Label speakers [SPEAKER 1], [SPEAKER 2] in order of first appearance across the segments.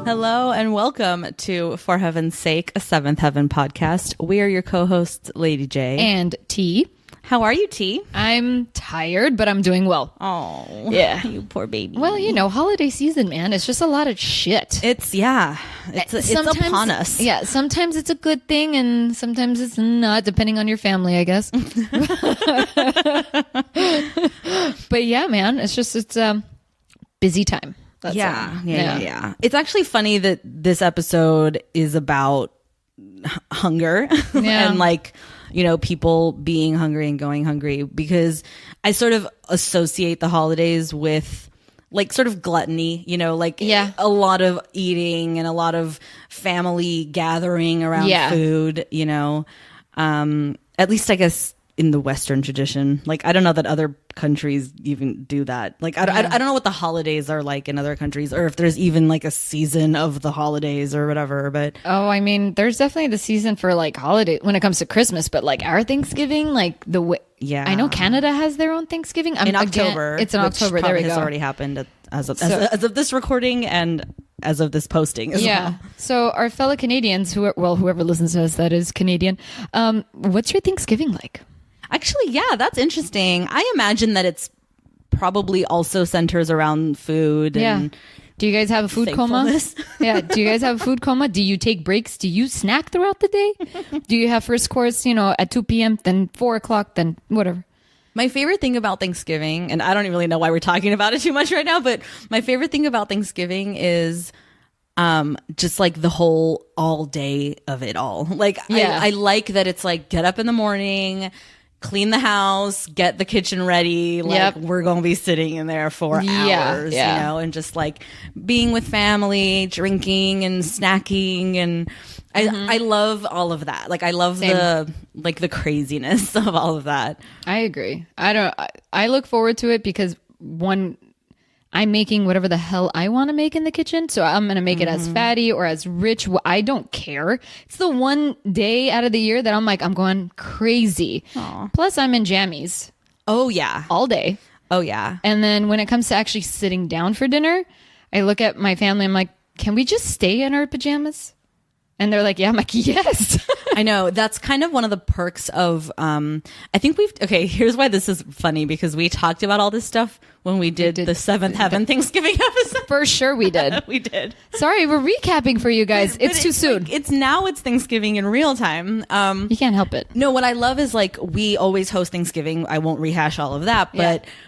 [SPEAKER 1] Hello and welcome to For Heaven's Sake, a Seventh Heaven podcast. We are your co-hosts, Lady J.
[SPEAKER 2] And T.
[SPEAKER 1] How are you, T?
[SPEAKER 2] I'm tired, but I'm doing well.
[SPEAKER 1] Oh,
[SPEAKER 2] yeah.
[SPEAKER 1] You poor baby.
[SPEAKER 2] Well, you know, holiday season, man. It's just a lot of shit.
[SPEAKER 1] It's upon us.
[SPEAKER 2] Yeah, sometimes it's a good thing and sometimes it's not, depending on your family, I guess. But yeah, man, it's busy time. That's
[SPEAKER 1] Yeah. It's actually funny that this episode is about hunger and like, you know, people being hungry and going hungry, because I sort of associate the holidays with like sort of gluttony, you know, like a lot of eating and a lot of family gathering around food, you know, at least I guess in the Western tradition. Like, I don't know that other countries even do that. Like, I don't know what the holidays are like in other countries, or if there's even like a season of the holidays or whatever. But
[SPEAKER 2] I mean, there's definitely the season for like holiday when it comes to Christmas, but like our Thanksgiving, like I know Canada has their own Thanksgiving.
[SPEAKER 1] In October.
[SPEAKER 2] It's in October. There we go.
[SPEAKER 1] Has already happened as of this recording and as of this posting as well.
[SPEAKER 2] So our fellow Canadians, whoever listens to us that is Canadian, what's your Thanksgiving like?
[SPEAKER 1] Actually, yeah, that's interesting. I imagine that it's probably also centers around food. And
[SPEAKER 2] do you guys have a food coma? Yeah. Do you guys have a food coma? Do you take breaks? Do you snack throughout the day? Do you have first course, you know, at 2 p.m., then 4 o'clock, then whatever?
[SPEAKER 1] My favorite thing about Thanksgiving, and I don't really know why we're talking about it too much right now, but my favorite thing about Thanksgiving is just like the whole all day of it all. Like, I like that it's like get up in the morning, clean the house, get the kitchen ready. Like we're going to be sitting in there for hours, you know, and just like being with family, drinking and snacking. And I love all of that. Like, I love the craziness of all of that.
[SPEAKER 2] I agree. I look forward to it because I'm making whatever the hell I want to make in the kitchen. So I'm going to make it as fatty or as rich. I don't care. It's the one day out of the year that I'm like, I'm going crazy. Aww. Plus I'm in jammies.
[SPEAKER 1] Oh yeah.
[SPEAKER 2] All day.
[SPEAKER 1] Oh yeah.
[SPEAKER 2] And then when it comes to actually sitting down for dinner, I look at my family. I'm like, can we just stay in our pajamas? And they're like, yeah. I'm like, yes.
[SPEAKER 1] I know. That's kind of one of the perks of, I think here's why this is funny, because we talked about all this stuff when we did the Seventh Heaven Thanksgiving episode.
[SPEAKER 2] For sure we did.
[SPEAKER 1] We did.
[SPEAKER 2] Sorry, we're recapping for you guys. It's too soon.
[SPEAKER 1] Like, it's Thanksgiving in real time.
[SPEAKER 2] You can't help it.
[SPEAKER 1] No, what I love is like we always host Thanksgiving. I won't rehash all of that,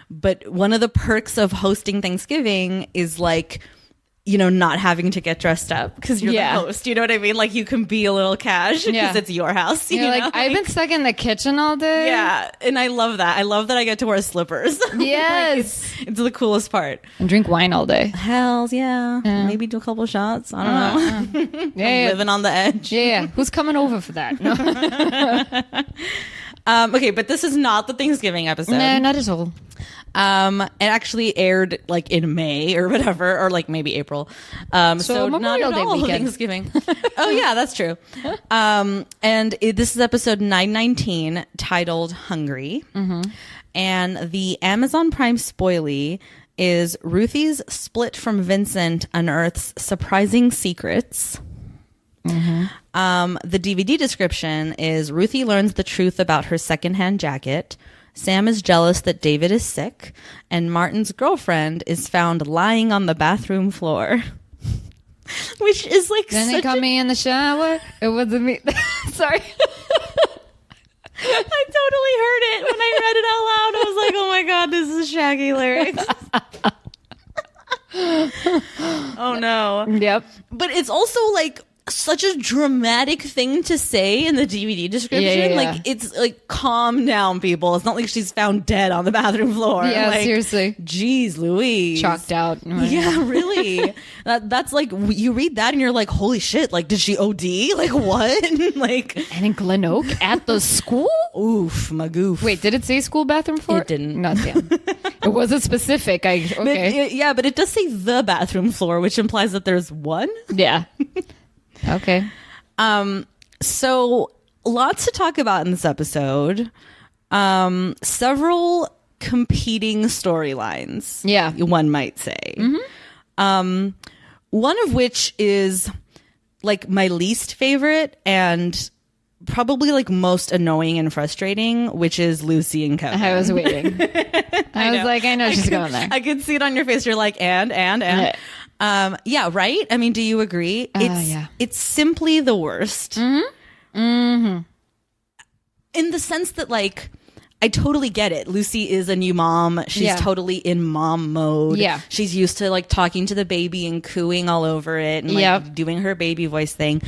[SPEAKER 1] but one of the perks of hosting Thanksgiving is like, you know, not having to get dressed up because you're the host. You know what I mean? Like, you can be a little cash because it's your house.
[SPEAKER 2] You're like, I've been stuck in the kitchen all day.
[SPEAKER 1] Yeah. And I love that. I love that I get to wear slippers.
[SPEAKER 2] Yes.
[SPEAKER 1] Like, it's the coolest part.
[SPEAKER 2] And drink wine all day.
[SPEAKER 1] Hells yeah. Maybe do a couple shots. I don't know. Living on the edge.
[SPEAKER 2] Yeah. Who's coming over for that? No.
[SPEAKER 1] Okay, but this is not the Thanksgiving episode.
[SPEAKER 2] No, not at all.
[SPEAKER 1] It actually aired like in May or whatever, or like maybe April. So
[SPEAKER 2] Memorial
[SPEAKER 1] not
[SPEAKER 2] Day
[SPEAKER 1] at all
[SPEAKER 2] weekend.
[SPEAKER 1] Thanksgiving. Oh yeah, that's true. This is episode 919, titled "Hungry," and the Amazon Prime spoilie is Ruthie's split from Vincent unearths surprising secrets. The DVD description is Ruthie learns the truth about her secondhand jacket. Sam is jealous that David is sick, and Martin's girlfriend is found lying on the bathroom floor. Which is like
[SPEAKER 2] Then he caught me in the shower. It wasn't me. Sorry.
[SPEAKER 1] I totally heard it when I read it out loud. I was like, oh my God, this is Shaggy lyrics. Oh no.
[SPEAKER 2] Yep.
[SPEAKER 1] But it's also like such a dramatic thing to say in the DVD description. Like, it's like, calm down, people. It's not like she's found dead on the bathroom floor.
[SPEAKER 2] Yeah,
[SPEAKER 1] like,
[SPEAKER 2] seriously.
[SPEAKER 1] Jeez Louise.
[SPEAKER 2] Chalked out.
[SPEAKER 1] Yeah, really. That's like, you read that and you're like, holy shit, like, did she OD? Like, what? Like,
[SPEAKER 2] and in Glen Oak at the school?
[SPEAKER 1] Oof, my goof.
[SPEAKER 2] Wait, did it say school bathroom floor?
[SPEAKER 1] It didn't.
[SPEAKER 2] Not damn. It wasn't specific. Okay.
[SPEAKER 1] But it does say the bathroom floor, which implies that there's one.
[SPEAKER 2] Yeah. Okay.
[SPEAKER 1] So lots to talk about in this episode. Several competing storylines.
[SPEAKER 2] Yeah.
[SPEAKER 1] One might say. One of which is like my least favorite and probably like most annoying and frustrating, which is Lucy and Kevin.
[SPEAKER 2] I was waiting. I was like, I know she's going there.
[SPEAKER 1] I could see it on your face. You're like, and. Yeah, right? I mean, do you agree? It's simply the worst. Mm-hmm. Mm-hmm. In the sense that, like, I totally get it. Lucy is a new mom. She's totally in mom mode. Yeah. She's used to like talking to the baby and cooing all over it and like doing her baby voice thing.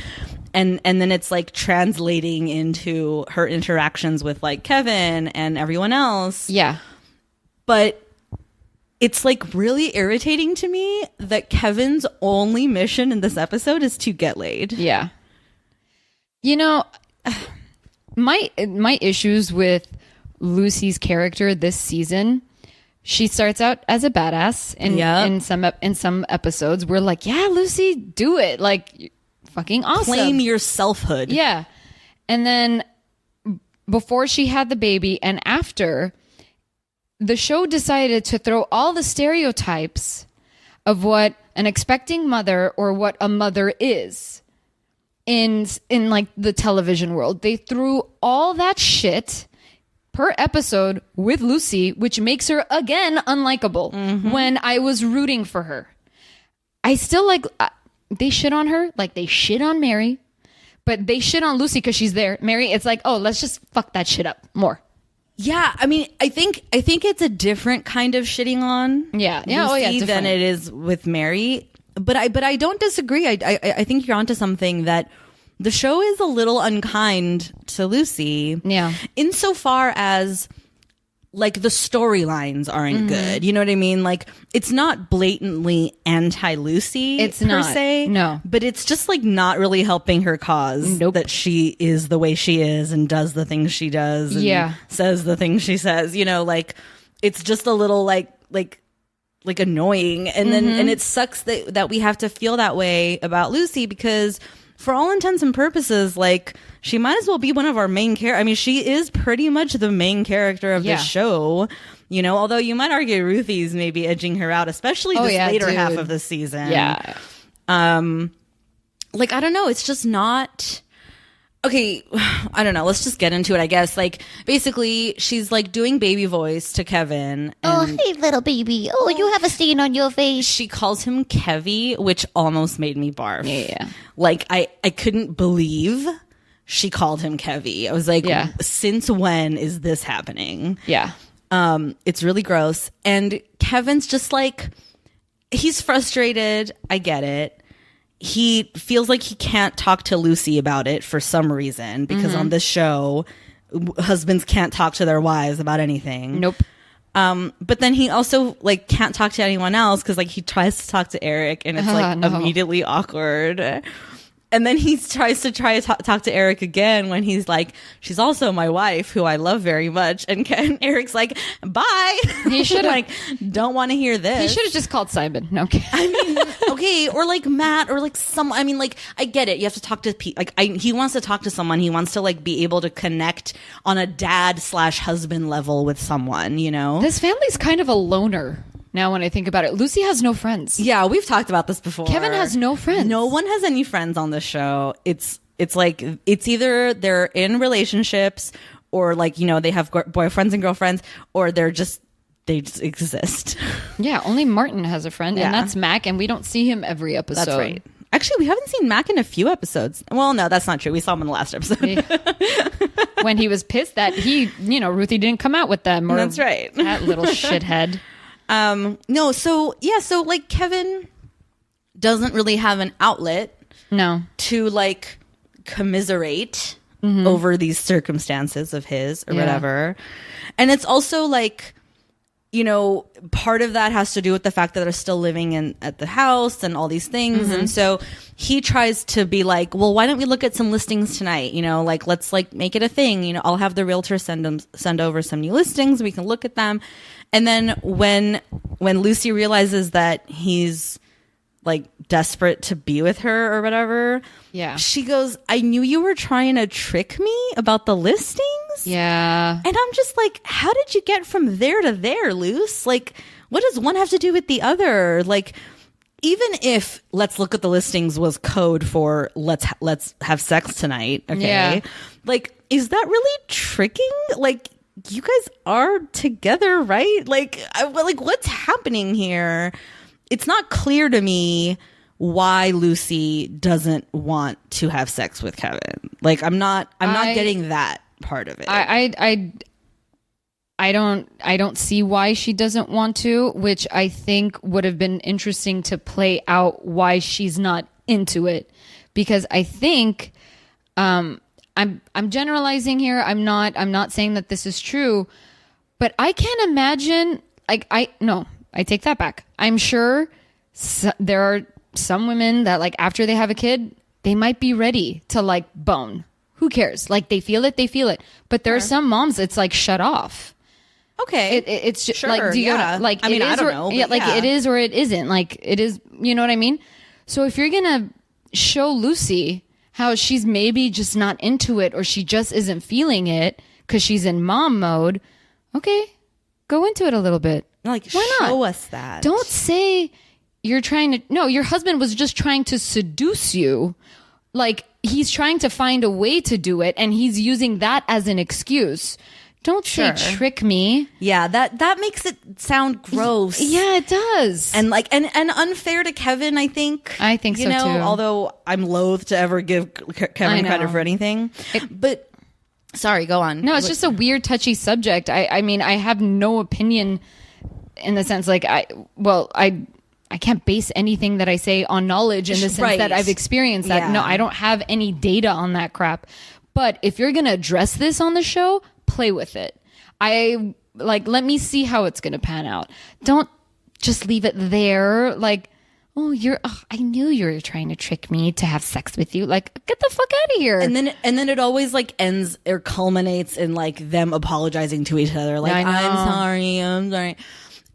[SPEAKER 1] And then it's like translating into her interactions with like Kevin and everyone else. Yeah. But it's like really irritating to me that Kevin's only mission in this episode is to get laid.
[SPEAKER 2] Yeah. You know, my issues with Lucy's character this season, she starts out as a badass in some episodes. We're like, yeah, Lucy, do it. Like, fucking awesome.
[SPEAKER 1] Claim your selfhood.
[SPEAKER 2] Yeah. And then before she had the baby and after, the show decided to throw all the stereotypes of what an expecting mother or what a mother is in like the television world. They threw all that shit per episode with Lucy, which makes her again unlikable when I was rooting for her. I still like... they shit on her like they shit on Mary, but they shit on Lucy because she's there. Mary, it's like, oh, let's just fuck that shit up more.
[SPEAKER 1] Yeah, I mean, I think it's a different kind of shitting on Lucy than it is with Mary. But I don't disagree. I think you're onto something, that the show is a little unkind to Lucy. Yeah, insofar as like the storylines aren't good. You know what I mean? Like, it's not blatantly anti-Lucy. It's per not se. No, but it's just like not really helping her cause. Nope. That she is the way she is and does the things she does. And says the things she says. You know, like it's just a little like annoying. And then and it sucks that we have to feel that way about Lucy, because for all intents and purposes, like, she might as well be one of our main characters. I mean, she is pretty much the main character of the show, you know, although you might argue Ruthie's maybe edging her out, especially this later half of the season. Yeah. Like, I don't know. It's just not... Okay, I don't know. Let's just get into it, I guess. Like, basically, she's like doing baby voice to Kevin.
[SPEAKER 3] Oh, hey, little baby. Oh, you have a stain on your face.
[SPEAKER 1] She calls him Kevy, which almost made me barf. Yeah. Like, I couldn't believe she called him Kevy. I was like, since when is this happening? Yeah. It's really gross. And Kevin's just like, he's frustrated. I get it. He feels like he can't talk to Lucy about it for some reason, because on this show, husbands can't talk to their wives about anything. Nope. But then he also like can't talk to anyone else, because like he tries to talk to Eric and it's like immediately awkward. And then he tries to talk to Eric again when he's like, she's also my wife, who I love very much. And Eric's like, bye. He should like, don't want to hear this.
[SPEAKER 2] He should have just called Simon. No, okay.
[SPEAKER 1] I mean, okay, or like Matt, or like some. I mean, like, I get it. You have to talk to people. Like, he wants to talk to someone. He wants to like be able to connect on a dad/husband level with someone. You know,
[SPEAKER 2] this family's kind of a loner. Now, when I think about it, Lucy has no friends.
[SPEAKER 1] Yeah, we've talked about this before.
[SPEAKER 2] Kevin has no friends.
[SPEAKER 1] No one has any friends on this show. It's like, it's either they're in relationships, or like, you know, they have boyfriends and girlfriends, or they just exist.
[SPEAKER 2] Yeah, only Martin has a friend, and that's Mac, and we don't see him every episode.
[SPEAKER 1] That's right. Actually, we haven't seen Mac in a few episodes. Well, no, that's not true. We saw him in the last episode.
[SPEAKER 2] When he was pissed that Ruthie didn't come out with them. Or
[SPEAKER 1] that's right.
[SPEAKER 2] That little shithead.
[SPEAKER 1] No, so like Kevin doesn't really have an outlet to like commiserate over these circumstances of his or whatever. And it's also like, you know, part of that has to do with the fact that they're still living at the house and all these things. And so he tries to be like, well, why don't we look at some listings tonight? You know, like, let's like make it a thing. You know, I'll have the realtor send over some new listings. We can look at them. And then when Lucy realizes that he's like desperate to be with her or whatever, she goes, I knew you were trying to trick me about the listings. Yeah. And I'm just like, how did you get from there to there, Luce? Like, what does one have to do with the other? Like, even if let's look at the listings was code for let's have sex tonight, okay?
[SPEAKER 2] Yeah.
[SPEAKER 1] Like, is that really tricking? Like, you guys are together, right? Like, what's happening here? It's not clear to me why Lucy doesn't want to have sex with Kevin. Like, I'm not getting that part of it.
[SPEAKER 2] I don't see why she doesn't want to, which I think would have been interesting to play out why she's not into it, because I think I'm generalizing here. I'm not saying that this is true, but I can't imagine, like, I take that back. I'm sure there are some women that, like, after they have a kid, they might be ready to, like, bone. Who cares? Like, they feel it. But there are some moms it's like shut off.
[SPEAKER 1] Okay,
[SPEAKER 2] it's just
[SPEAKER 1] sure,
[SPEAKER 2] like, do you go to, like,
[SPEAKER 1] I mean, I don't
[SPEAKER 2] or,
[SPEAKER 1] know,
[SPEAKER 2] yeah, like it is or it isn't. Like, it is, you know what I mean? So if you're gonna show Lucy how she's maybe just not into it, or she just isn't feeling it because she's in mom mode, okay, go into it a little bit.
[SPEAKER 1] Like,
[SPEAKER 2] why not?
[SPEAKER 1] Show us that.
[SPEAKER 2] Don't say you're trying to. No, your husband was just trying to seduce you. Like, he's trying to find a way to do it, and he's using that as an excuse. Don't say trick me.
[SPEAKER 1] Yeah, that makes it sound gross.
[SPEAKER 2] Yeah, it does.
[SPEAKER 1] And like and unfair to Kevin, I think.
[SPEAKER 2] I think so too.
[SPEAKER 1] Although I'm loath to ever give Kevin credit for anything. But sorry, go on.
[SPEAKER 2] No, it's just a weird, touchy subject. I mean, I have no opinion in the sense, like, I can't base anything that I say on knowledge in the sense that I've experienced that. Yeah. No, I don't have any data on that crap. But if you're going to address this on the show, play with it. Let me see how it's going to pan out. Don't just leave it there. Like, I knew you were trying to trick me to have sex with you. Like, get the fuck out of here.
[SPEAKER 1] And then it always, like, ends or culminates in, like, them apologizing to each other. Like, I'm sorry.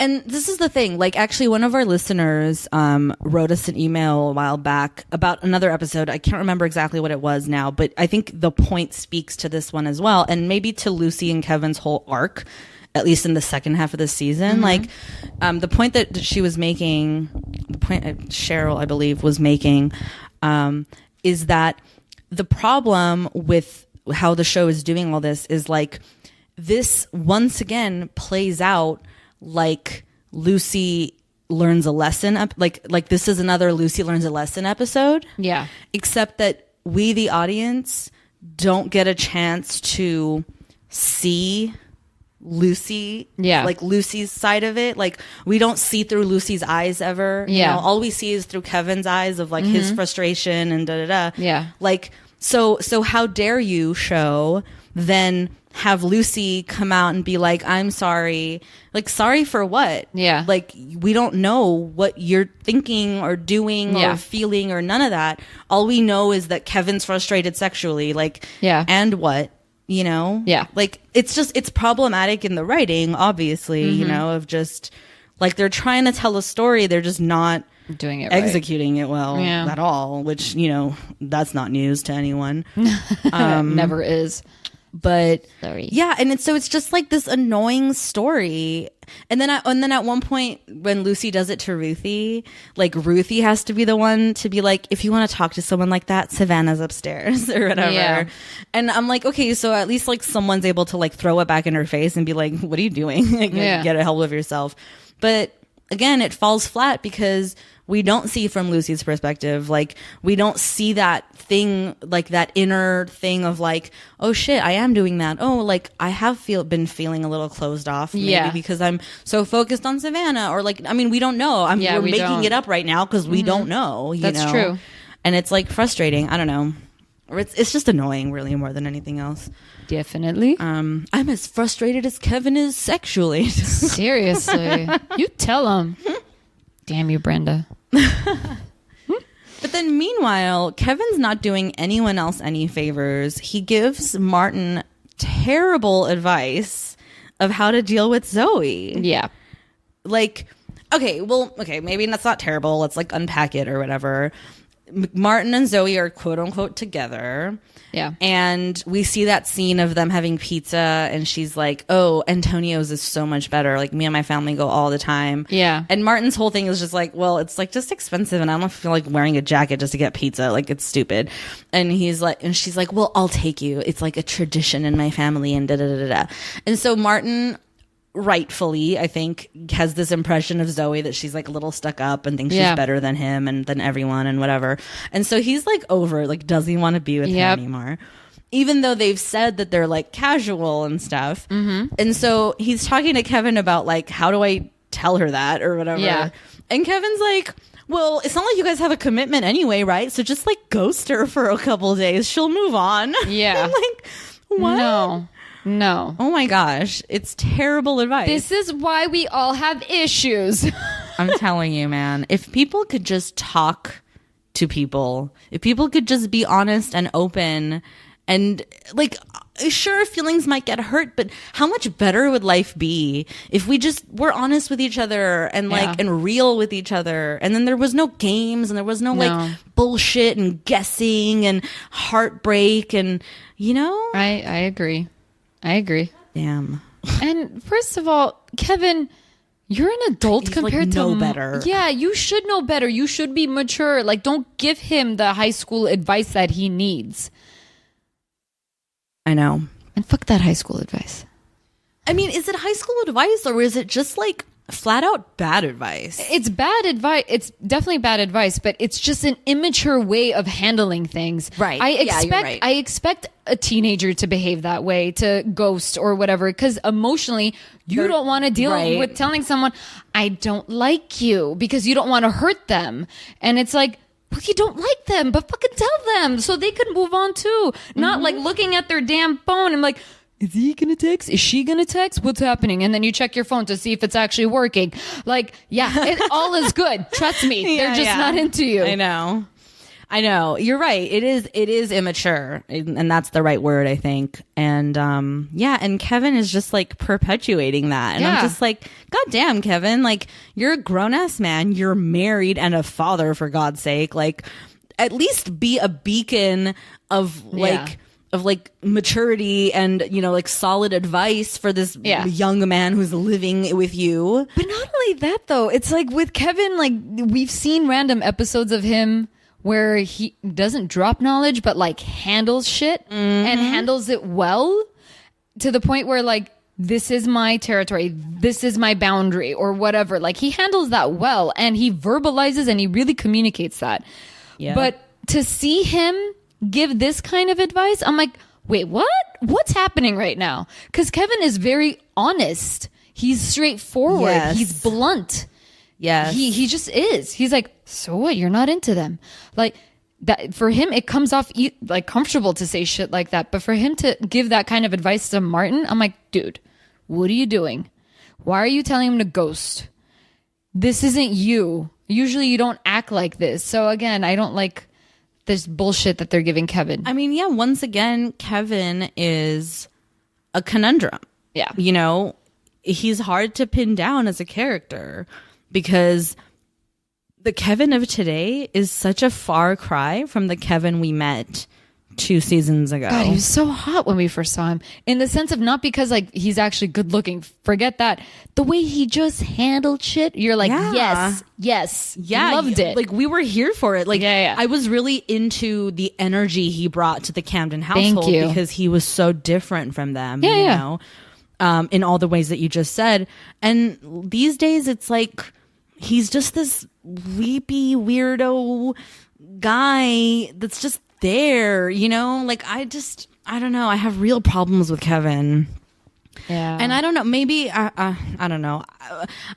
[SPEAKER 1] And this is the thing, like, actually one of our listeners wrote us an email a while back about another episode. I can't remember exactly what it was now, but I think the point speaks to this one as well, and maybe to Lucy and Kevin's whole arc, at least in the second half of the season. Mm-hmm. Like, the point that she was making, the point Cheryl, I believe, was making, is that the problem with how the show is doing all this is, like, this once again plays out like Lucy learns a lesson like this is another Lucy learns a lesson episode.
[SPEAKER 2] Yeah.
[SPEAKER 1] Except that we, the audience, don't get a chance to see Lucy. Yeah. Like, Lucy's side of it. Like, we don't see through Lucy's eyes ever.
[SPEAKER 2] Yeah.
[SPEAKER 1] You know, all we see is through Kevin's eyes of, like, his frustration and da-da-da.
[SPEAKER 2] Yeah.
[SPEAKER 1] Like, so how dare you show then have Lucy come out and be like, I'm sorry. Like, sorry for what?
[SPEAKER 2] Yeah.
[SPEAKER 1] Like, we don't know what you're thinking or doing or feeling or none of that. All we know is that Kevin's frustrated sexually. Like, and what? You know?
[SPEAKER 2] Yeah.
[SPEAKER 1] Like, it's problematic in the writing, obviously, you know, of just, like, they're trying to tell a story. They're just not
[SPEAKER 2] doing it
[SPEAKER 1] executing it well at all, which, you know, that's not news to anyone.
[SPEAKER 2] Never is.
[SPEAKER 1] But yeah, and it's just like this annoying story. And then at one point when Lucy does it to Ruthie, like, Ruthie has to be the one to be like, if you want to talk to someone like that, Savannah's upstairs or whatever. Yeah. And I'm like, okay, so at least, like, someone's able to, like, throw it back in her face and be like, what are you doing? Like, get a hold of yourself. But again, it falls flat because we don't see from Lucy's perspective. Like, we don't see that thing, like, that inner thing of, like, oh shit, I am doing that. Oh, like, I have been feeling a little closed off, maybe because I'm so focused on Savannah, or, like, I mean, we don't know. We're making it up right now because we don't know. That's
[SPEAKER 2] true.
[SPEAKER 1] And it's, like, frustrating. I don't know. Or it's just annoying, really, more than anything else.
[SPEAKER 2] Definitely.
[SPEAKER 1] I'm as frustrated as Kevin is sexually.
[SPEAKER 2] Seriously. You tell him. Damn you, Brenda.
[SPEAKER 1] But then meanwhile, Kevin's not doing anyone else any favors. He gives Martin terrible advice of how to deal with Zoe.
[SPEAKER 2] Yeah.
[SPEAKER 1] Like, okay, maybe that's not terrible. Let's, like, unpack it or whatever. Martin and Zoe are quote unquote together.
[SPEAKER 2] Yeah.
[SPEAKER 1] And we see that scene of them having pizza and she's like, oh, Antonio's is so much better. Like me and my family go all the time.
[SPEAKER 2] Yeah.
[SPEAKER 1] And Martin's whole thing is just like, well, it's like just expensive and I don't feel like wearing a jacket just to get pizza. Like it's stupid. And he's like, and she's like, well, I'll take you. It's like a tradition in my family and da da da da. And so Martin, rightfully, I think, has this impression of Zoe that she's like a little stuck up and thinks she's better than him and than everyone and whatever. And so he's like over, like doesn't want to be with her anymore, even though they've said that they're like casual and stuff. And so he's talking to Kevin about like, how do I tell her that or whatever? Yeah. And Kevin's like, well, it's not like you guys have a commitment anyway, right? So just like ghost her for a couple of days. She'll move on.
[SPEAKER 2] Yeah.
[SPEAKER 1] I'm like, what?
[SPEAKER 2] No.
[SPEAKER 1] Oh my gosh. It's terrible advice.
[SPEAKER 2] This is why we all have issues.
[SPEAKER 1] I'm telling you, man. If people could just talk to people, if people could just be honest and open and like, sure, feelings might get hurt, but how much better would life be if we just were honest with each other and like, and real with each other. And then there was no games and there was no like bullshit and guessing and heartbreak and, you know?
[SPEAKER 2] I agree.
[SPEAKER 1] Damn.
[SPEAKER 2] And first of all, Kevin, you're an adult
[SPEAKER 1] He's
[SPEAKER 2] compared
[SPEAKER 1] like,
[SPEAKER 2] to
[SPEAKER 1] know better.
[SPEAKER 2] Yeah, you should know better. You should be mature. Like, don't give him the high school advice that he needs.
[SPEAKER 1] I know.
[SPEAKER 2] And fuck that high school advice.
[SPEAKER 1] I mean, is it high school advice or is it just like flat out bad advice?
[SPEAKER 2] It's bad advice. It's definitely bad advice, but it's just an immature way of handling things.
[SPEAKER 1] Right.
[SPEAKER 2] I expect a teenager to behave that way, to ghost or whatever, because emotionally you don't want to deal with telling someone, I don't like you, because you don't want to hurt them. And it's like, well, you don't like them, but fucking tell them so they can move on too. Not like looking at their damn phone and like, is he gonna text? Is she gonna text? What's happening? And then you check your phone to see if it's actually working. Like, yeah, it all is good. Trust me. They're just not into you.
[SPEAKER 1] I know. You're right. It is immature. And that's the right word, I think. And and Kevin is just like perpetuating that. And I'm just like, God damn, Kevin, like you're a grown ass man. You're married and a father, for God's sake. Like, at least be a beacon of like maturity and, you know, like solid advice for this young man who's living with you.
[SPEAKER 2] But not only that though, it's like with Kevin, like we've seen random episodes of him where he doesn't drop knowledge, but like handles shit and handles it well to the point where like, this is my territory, this is my boundary or whatever. Like he handles that well and he verbalizes and he really communicates that. Yeah. But to see him give this kind of advice, I'm like, wait, what? What's happening right now? Because Kevin is very honest. He's straightforward. Yes. He's blunt.
[SPEAKER 1] Yes.
[SPEAKER 2] He just is. He's like, so what? You're not into them. Like that for him, it comes off like comfortable to say shit like that. But for him to give that kind of advice to Martin, I'm like, dude, what are you doing? Why are you telling him to ghost? This isn't you. Usually you don't act like this. So again, I don't like this bullshit that they're giving Kevin.
[SPEAKER 1] I mean, yeah, once again, Kevin is a conundrum.
[SPEAKER 2] Yeah.
[SPEAKER 1] You know, he's hard to pin down as a character because the Kevin of today is such a far cry from the Kevin we met 2 seasons ago.
[SPEAKER 2] God, he was so hot when we first saw him. In the sense of not because like he's actually good looking. Forget that. The way he just handled shit, you're like, yes. Yeah. Loved it.
[SPEAKER 1] Like we were here for it. Like I was really into the energy he brought to the Camden household because he was so different from them, you know, in all the ways that you just said. And these days it's like, he's just this weepy weirdo guy that's just there, you know, like I don't know, I have real problems with Kevin. And I don't know, maybe I don't know,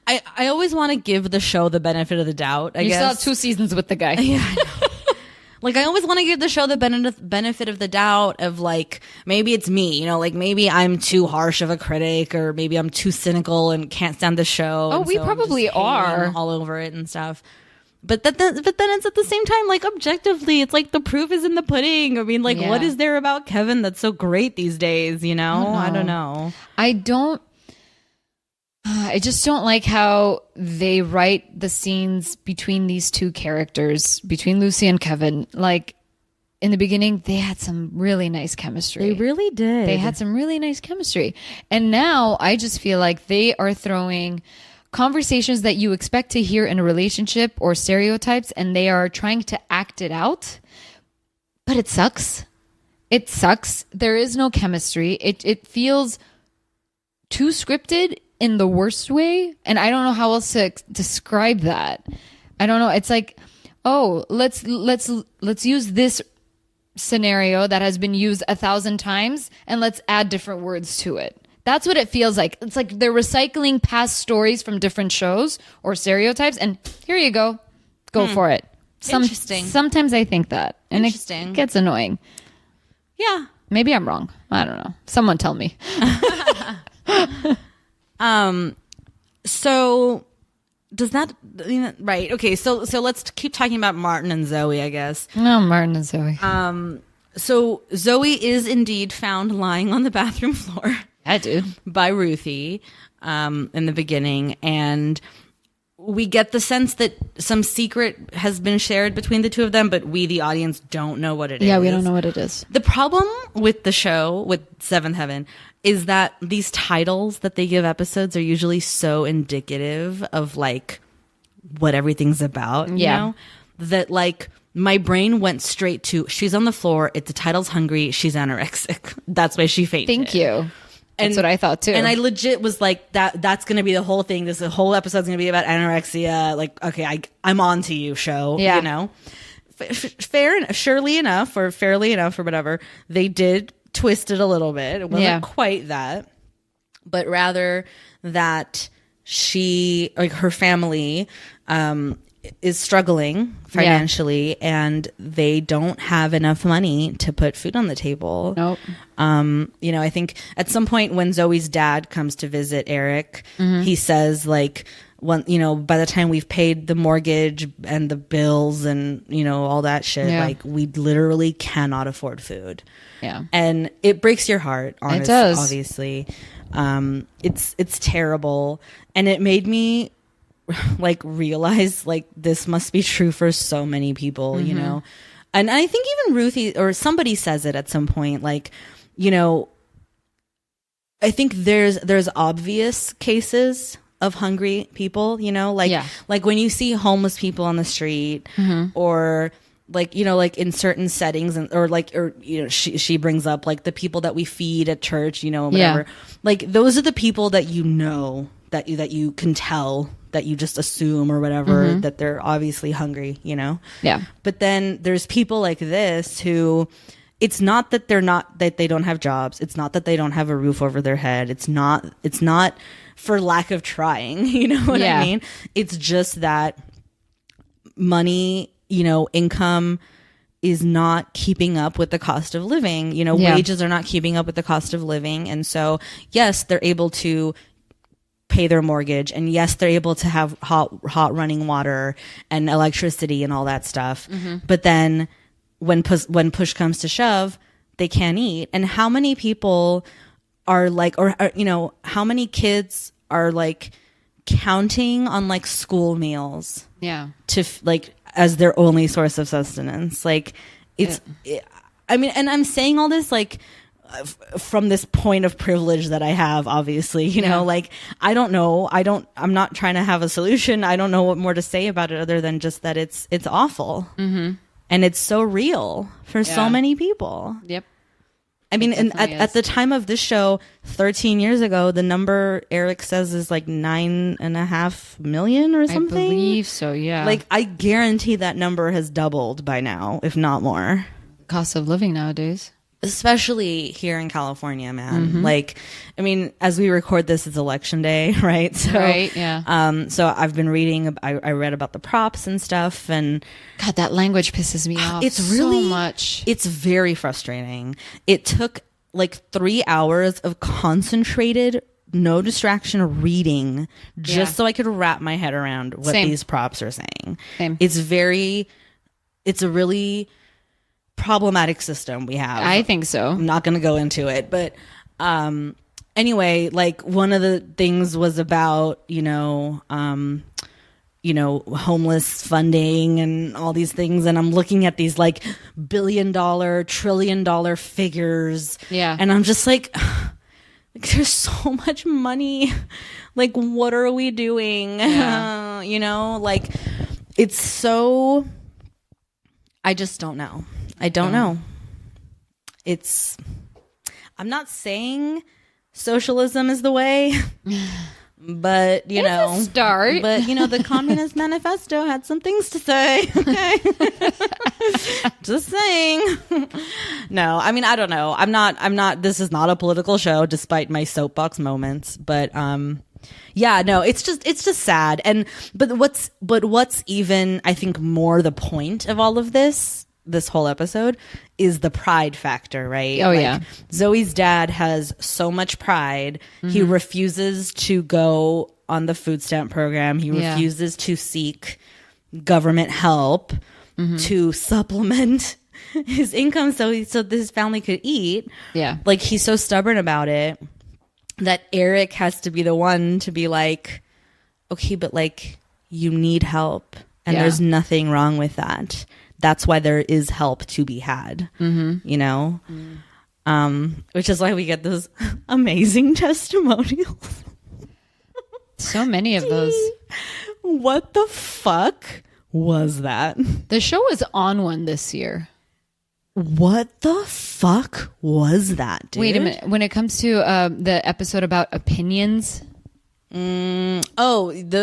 [SPEAKER 1] I always want to give the show the benefit of the doubt. I guess
[SPEAKER 2] you still have 2 seasons with the guy.
[SPEAKER 1] Like I always want to give the show the benefit of the doubt of like, maybe it's me, you know, like maybe I'm too harsh of a critic or maybe I'm too cynical and can't stand the show.
[SPEAKER 2] Oh, we probably are
[SPEAKER 1] all over it and stuff. But then it's at the same time, like objectively, it's like the proof is in the pudding. I mean, like, what is there about Kevin that's so great these days? You know, I don't know.
[SPEAKER 2] I just don't like how they write the scenes between these two characters, between Lucy and Kevin. Like, in the beginning, they had some really nice chemistry.
[SPEAKER 1] They really did.
[SPEAKER 2] They had some really nice chemistry. And now I just feel like they are throwing conversations that you expect to hear in a relationship or stereotypes, and they are trying to act it out. But it sucks. It sucks. There is no chemistry. It feels too scripted in the worst way, and I don't know how else to describe that. I don't know. It's like, oh, let's use this scenario that has been used 1,000 times and let's add different words to it. That's what it feels like. It's like they're recycling past stories from different shows or stereotypes, and here you go for it.
[SPEAKER 1] Interesting.
[SPEAKER 2] Sometimes I think that, and
[SPEAKER 1] Interesting.
[SPEAKER 2] it gets annoying.
[SPEAKER 1] Yeah.
[SPEAKER 2] Maybe I'm wrong. I don't know. Someone tell me.
[SPEAKER 1] So does that, right? Okay. So let's keep talking about Martin and Zoe, I guess.
[SPEAKER 2] No, Martin and Zoe.
[SPEAKER 1] So Zoe is indeed found lying on the bathroom floor.
[SPEAKER 2] Yeah, dude.
[SPEAKER 1] By Ruthie, in the beginning. And we get the sense that some secret has been shared between the two of them, but we, the audience, don't know what it is.
[SPEAKER 2] Yeah, we don't know what it is.
[SPEAKER 1] The problem with the show, with Seventh Heaven, is that these titles that they give episodes are usually so indicative of like what everything's about, you know? That like my brain went straight to, she's on the floor, the title's hungry, she's anorexic. That's why she fainted.
[SPEAKER 2] Thank you. That's what I thought too.
[SPEAKER 1] And I legit was like, that's going to be the whole thing. The whole episode's going to be about anorexia. Like, okay, I'm on to you, show, you know? Fairly enough, or whatever, they did twist it a little bit. It wasn't quite that, but rather that she, like her family, is struggling financially and they don't have enough money to put food on the table.
[SPEAKER 2] Nope.
[SPEAKER 1] I think at some point when Zoe's dad comes to visit Eric, he says like, by the time we've paid the mortgage and the bills and, all that shit, like we literally cannot afford food.
[SPEAKER 2] Yeah.
[SPEAKER 1] And it breaks your heart, honestly.
[SPEAKER 2] It does.
[SPEAKER 1] Obviously. It's terrible. And it made me like realize like this must be true for so many people, and I think even Ruthie or somebody says it at some point, like, I think there's obvious cases of hungry people, like when you see homeless people on the street or like, like in certain settings she brings up like the people that we feed at church, whatever, like those are the people that, that you can tell, that you just assume or whatever, that they're obviously hungry, Yeah. But then there's people like this who, it's not that they don't have jobs. It's not that they don't have a roof over their head. It's not for lack of trying. You know what I mean? It's just that money, income is not keeping up with the cost of living. Wages are not keeping up with the cost of living. And so, yes, they're able to pay their mortgage, and yes, they're able to have hot running water and electricity and all that stuff. But then when push comes to shove, they can't eat. And how many people are like, or how many kids are like counting on like school meals to like as their only source of sustenance? Like and I'm saying all this like from this point of privilege that I have, obviously, like, I don't know. I'm not trying to have a solution. I don't know what more to say about it other than just that it's awful. And it's so real for so many people.
[SPEAKER 2] Yep.
[SPEAKER 1] I mean, and at the time of this show, 13 years ago, the number Eric says is like 9.5 million or something.
[SPEAKER 2] I believe so. Yeah.
[SPEAKER 1] Like, I guarantee that number has doubled by now, if not more.
[SPEAKER 2] Cost of living nowadays.
[SPEAKER 1] Especially here in California, man. Like, I mean, as we record this, it's election day, right? So,
[SPEAKER 2] right, yeah.
[SPEAKER 1] So I've been reading, I read about the props and stuff, and
[SPEAKER 2] God, that language pisses me off.
[SPEAKER 1] It's really
[SPEAKER 2] so much.
[SPEAKER 1] It's very frustrating. It took like 3 hours of concentrated, no distraction reading just so I could wrap my head around what these props are saying.
[SPEAKER 2] Same.
[SPEAKER 1] It's a really problematic system we have.
[SPEAKER 2] I think so.
[SPEAKER 1] I'm not going to go into it, but anyway, like one of the things was about, homeless funding and all these things. And I'm looking at these like $1 billion, $1 trillion figures.
[SPEAKER 2] Yeah.
[SPEAKER 1] And I'm just like there's so much money. Like, what are we doing?
[SPEAKER 2] Yeah.
[SPEAKER 1] Like it's so, I just don't know. I don't know. I'm not saying socialism is the way, but it's
[SPEAKER 2] a start.
[SPEAKER 1] But the Communist Manifesto had some things to say. Okay, just saying. No, I mean I don't know. I'm not. This is not a political show, despite my soapbox moments. But yeah, no, it's just sad. But what's even I think more the point of all of this whole episode is the pride factor, right?
[SPEAKER 2] Oh, yeah.
[SPEAKER 1] Zoe's dad has so much pride. Mm-hmm. He refuses to go on the food stamp program. He refuses to seek government help to supplement his income so his family could eat.
[SPEAKER 2] Yeah.
[SPEAKER 1] Like, he's so stubborn about it that Eric has to be the one to be like, okay, but like, you need help. And there's nothing wrong with that. That's why there is help to be had, which is why we get those amazing testimonials.
[SPEAKER 2] So many of those.
[SPEAKER 1] What the fuck was that?
[SPEAKER 2] The show was on one this year.
[SPEAKER 1] What the fuck was that, dude?
[SPEAKER 2] Wait a minute. When it comes to the episode about opinions.
[SPEAKER 1] Yeah.
[SPEAKER 2] That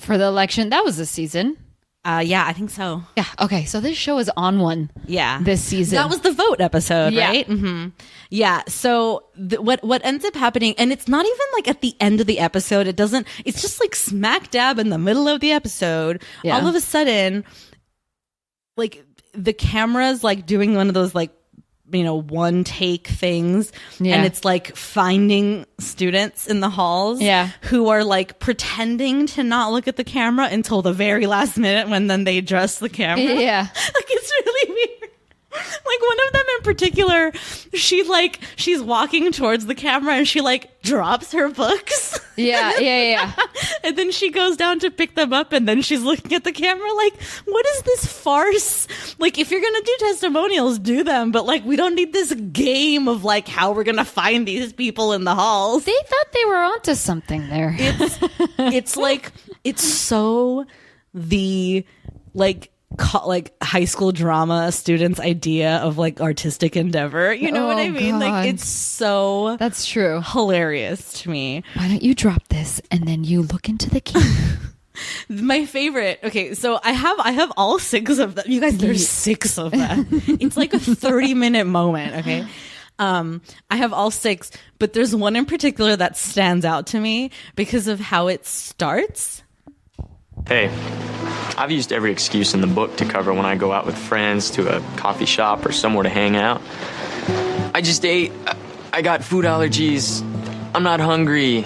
[SPEAKER 2] for the election, that was the season.
[SPEAKER 1] Yeah, I think so.
[SPEAKER 2] Yeah. Okay. So this show is on one.
[SPEAKER 1] Yeah.
[SPEAKER 2] This season.
[SPEAKER 1] That was the vote episode,
[SPEAKER 2] yeah.
[SPEAKER 1] right? Mm-hmm. Yeah. So what ends up happening, and it's not even like at the end of the episode. It's just like smack dab in the middle of the episode. Yeah. All of a sudden, like the camera's like doing one of those like, one take things. Yeah. And it's like finding students in the halls who are like pretending to not look at the camera until the very last minute when then they adjust the camera.
[SPEAKER 2] Yeah.
[SPEAKER 1] Like, it's really weird. Like, one of them in particular, she's walking towards the camera and she like drops her books.
[SPEAKER 2] Yeah.
[SPEAKER 1] And then she goes down to pick them up and then she's looking at the camera like, what is this farce? Like, if you're gonna do testimonials, do them, but like, we don't need this game of like how we're gonna find these people in the halls.
[SPEAKER 2] They thought they were onto something there.
[SPEAKER 1] It's like, it's so the like high school drama students' idea of like artistic endeavor. You know what I mean?
[SPEAKER 2] God.
[SPEAKER 1] Like, it's so
[SPEAKER 2] that's true,
[SPEAKER 1] hilarious to me.
[SPEAKER 2] Why don't you drop this and then you look into the camera?
[SPEAKER 1] My favorite. Okay, so I have all 6 of them. You guys, there's 6 of them. It's like a 30-minute moment. Okay. I have all 6, but there's one in particular that stands out to me because of how it starts.
[SPEAKER 4] Hey, I've used every excuse in the book to cover when I go out with friends to a coffee shop or somewhere to hang out. I just ate. I got food allergies. I'm not hungry.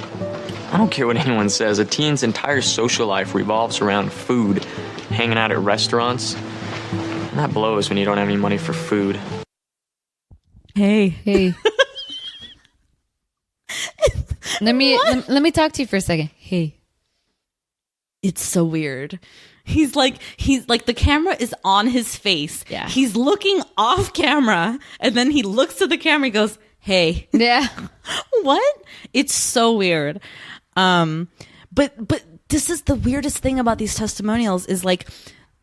[SPEAKER 4] I don't care what anyone says. A teen's entire social life revolves around food, hanging out at restaurants. And that blows when you don't have any money for food.
[SPEAKER 1] Hey.
[SPEAKER 2] Let me talk to you for a second. Hey.
[SPEAKER 1] It's so weird. He's like the camera is on his face.
[SPEAKER 2] Yeah.
[SPEAKER 1] He's looking off camera and then he looks to the camera and goes, hey.
[SPEAKER 2] Yeah.
[SPEAKER 1] What? It's so weird. But this is the weirdest thing about these testimonials is like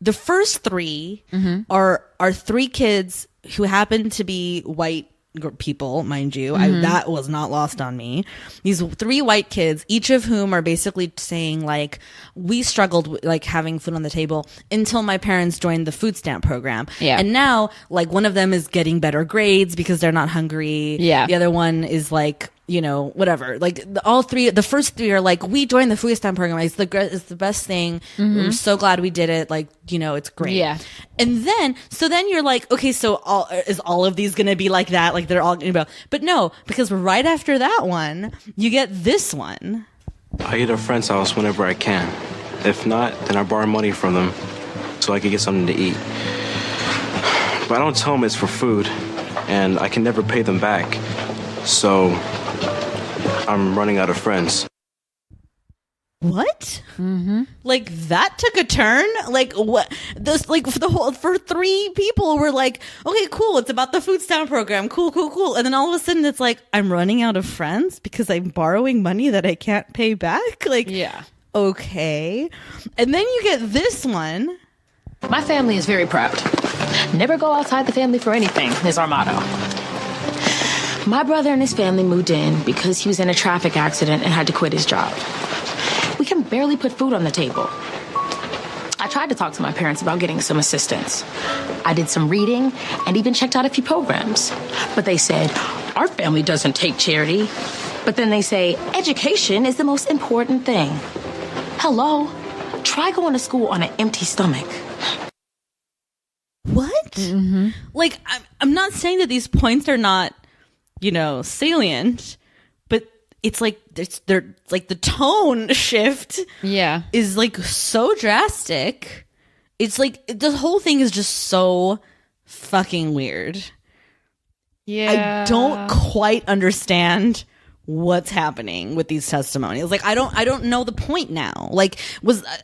[SPEAKER 1] the first 3 are 3 kids who happen to be white people, mind you. That was not lost on me. These 3 white kids, each of whom are basically saying like, we struggled with like having food on the table until my parents joined the food stamp program.
[SPEAKER 2] Yeah.
[SPEAKER 1] And now like one of them is getting better grades because they're not hungry.
[SPEAKER 2] Yeah.
[SPEAKER 1] The other one is like, whatever. Like the first 3 are like, we joined the food stamp program. It's the best thing. We're so glad we did it. Like, it's great.
[SPEAKER 2] Yeah.
[SPEAKER 1] And then you're like, okay, so all of these going to be like that? Like they're all going to be, but no, because right after that one, you get this one.
[SPEAKER 5] I eat at a friend's house whenever I can. If not, then I borrow money from them so I can get something to eat. But I don't tell them it's for food, and I can never pay them back. So I'm running out of friends.
[SPEAKER 1] What? Like that took a turn. Like what? This like for 3 people were like, okay, cool. It's about the food stamp program. Cool. And then all of a sudden, it's like I'm running out of friends because I'm borrowing money that I can't pay back. Like,
[SPEAKER 2] Yeah.
[SPEAKER 1] Okay. And then you get this one.
[SPEAKER 6] My family is very proud. Never go outside the family for anything is our motto. My brother and his family moved in because he was in a traffic accident and had to quit his job. We can barely put food on the table. I tried to talk to my parents about getting some assistance. I did some reading and even checked out a few programs. But they said, our family doesn't take charity. But then they say, education is the most important thing. Hello? Try going to school on an empty stomach.
[SPEAKER 1] What? Like, I'm not saying that these points are not, salient, but it's like they're like the tone shift.
[SPEAKER 2] Yeah.
[SPEAKER 1] Is like so drastic. It's like the whole thing is just so fucking weird.
[SPEAKER 2] Yeah.
[SPEAKER 1] I don't quite understand what's happening with these testimonials. Like I don't know the point now. Like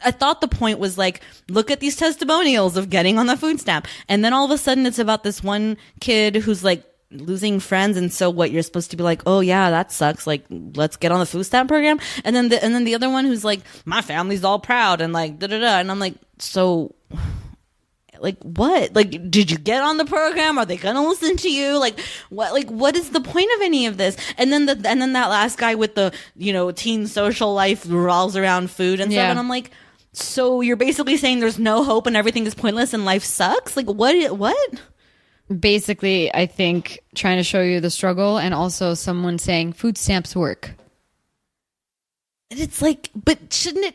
[SPEAKER 1] I thought the point was like, look at these testimonials of getting on the food stamp, and then all of a sudden it's about this one kid who's like losing friends, and so what, you're supposed to be like, oh yeah, that sucks, like let's get on the food stamp program, and then the other one who's like, my family's all proud and like da da da, and I'm like, so like what? Like, did you get on the program? Are they gonna listen to you? Like what? Like what is the point of any of this? And then that last guy with the teen social life revolves around food and stuff, and I'm like, so you're basically saying there's no hope and everything is pointless and life sucks? Like what?
[SPEAKER 2] Basically, I think trying to show you the struggle, and also someone saying food stamps work.
[SPEAKER 1] And it's like, but shouldn't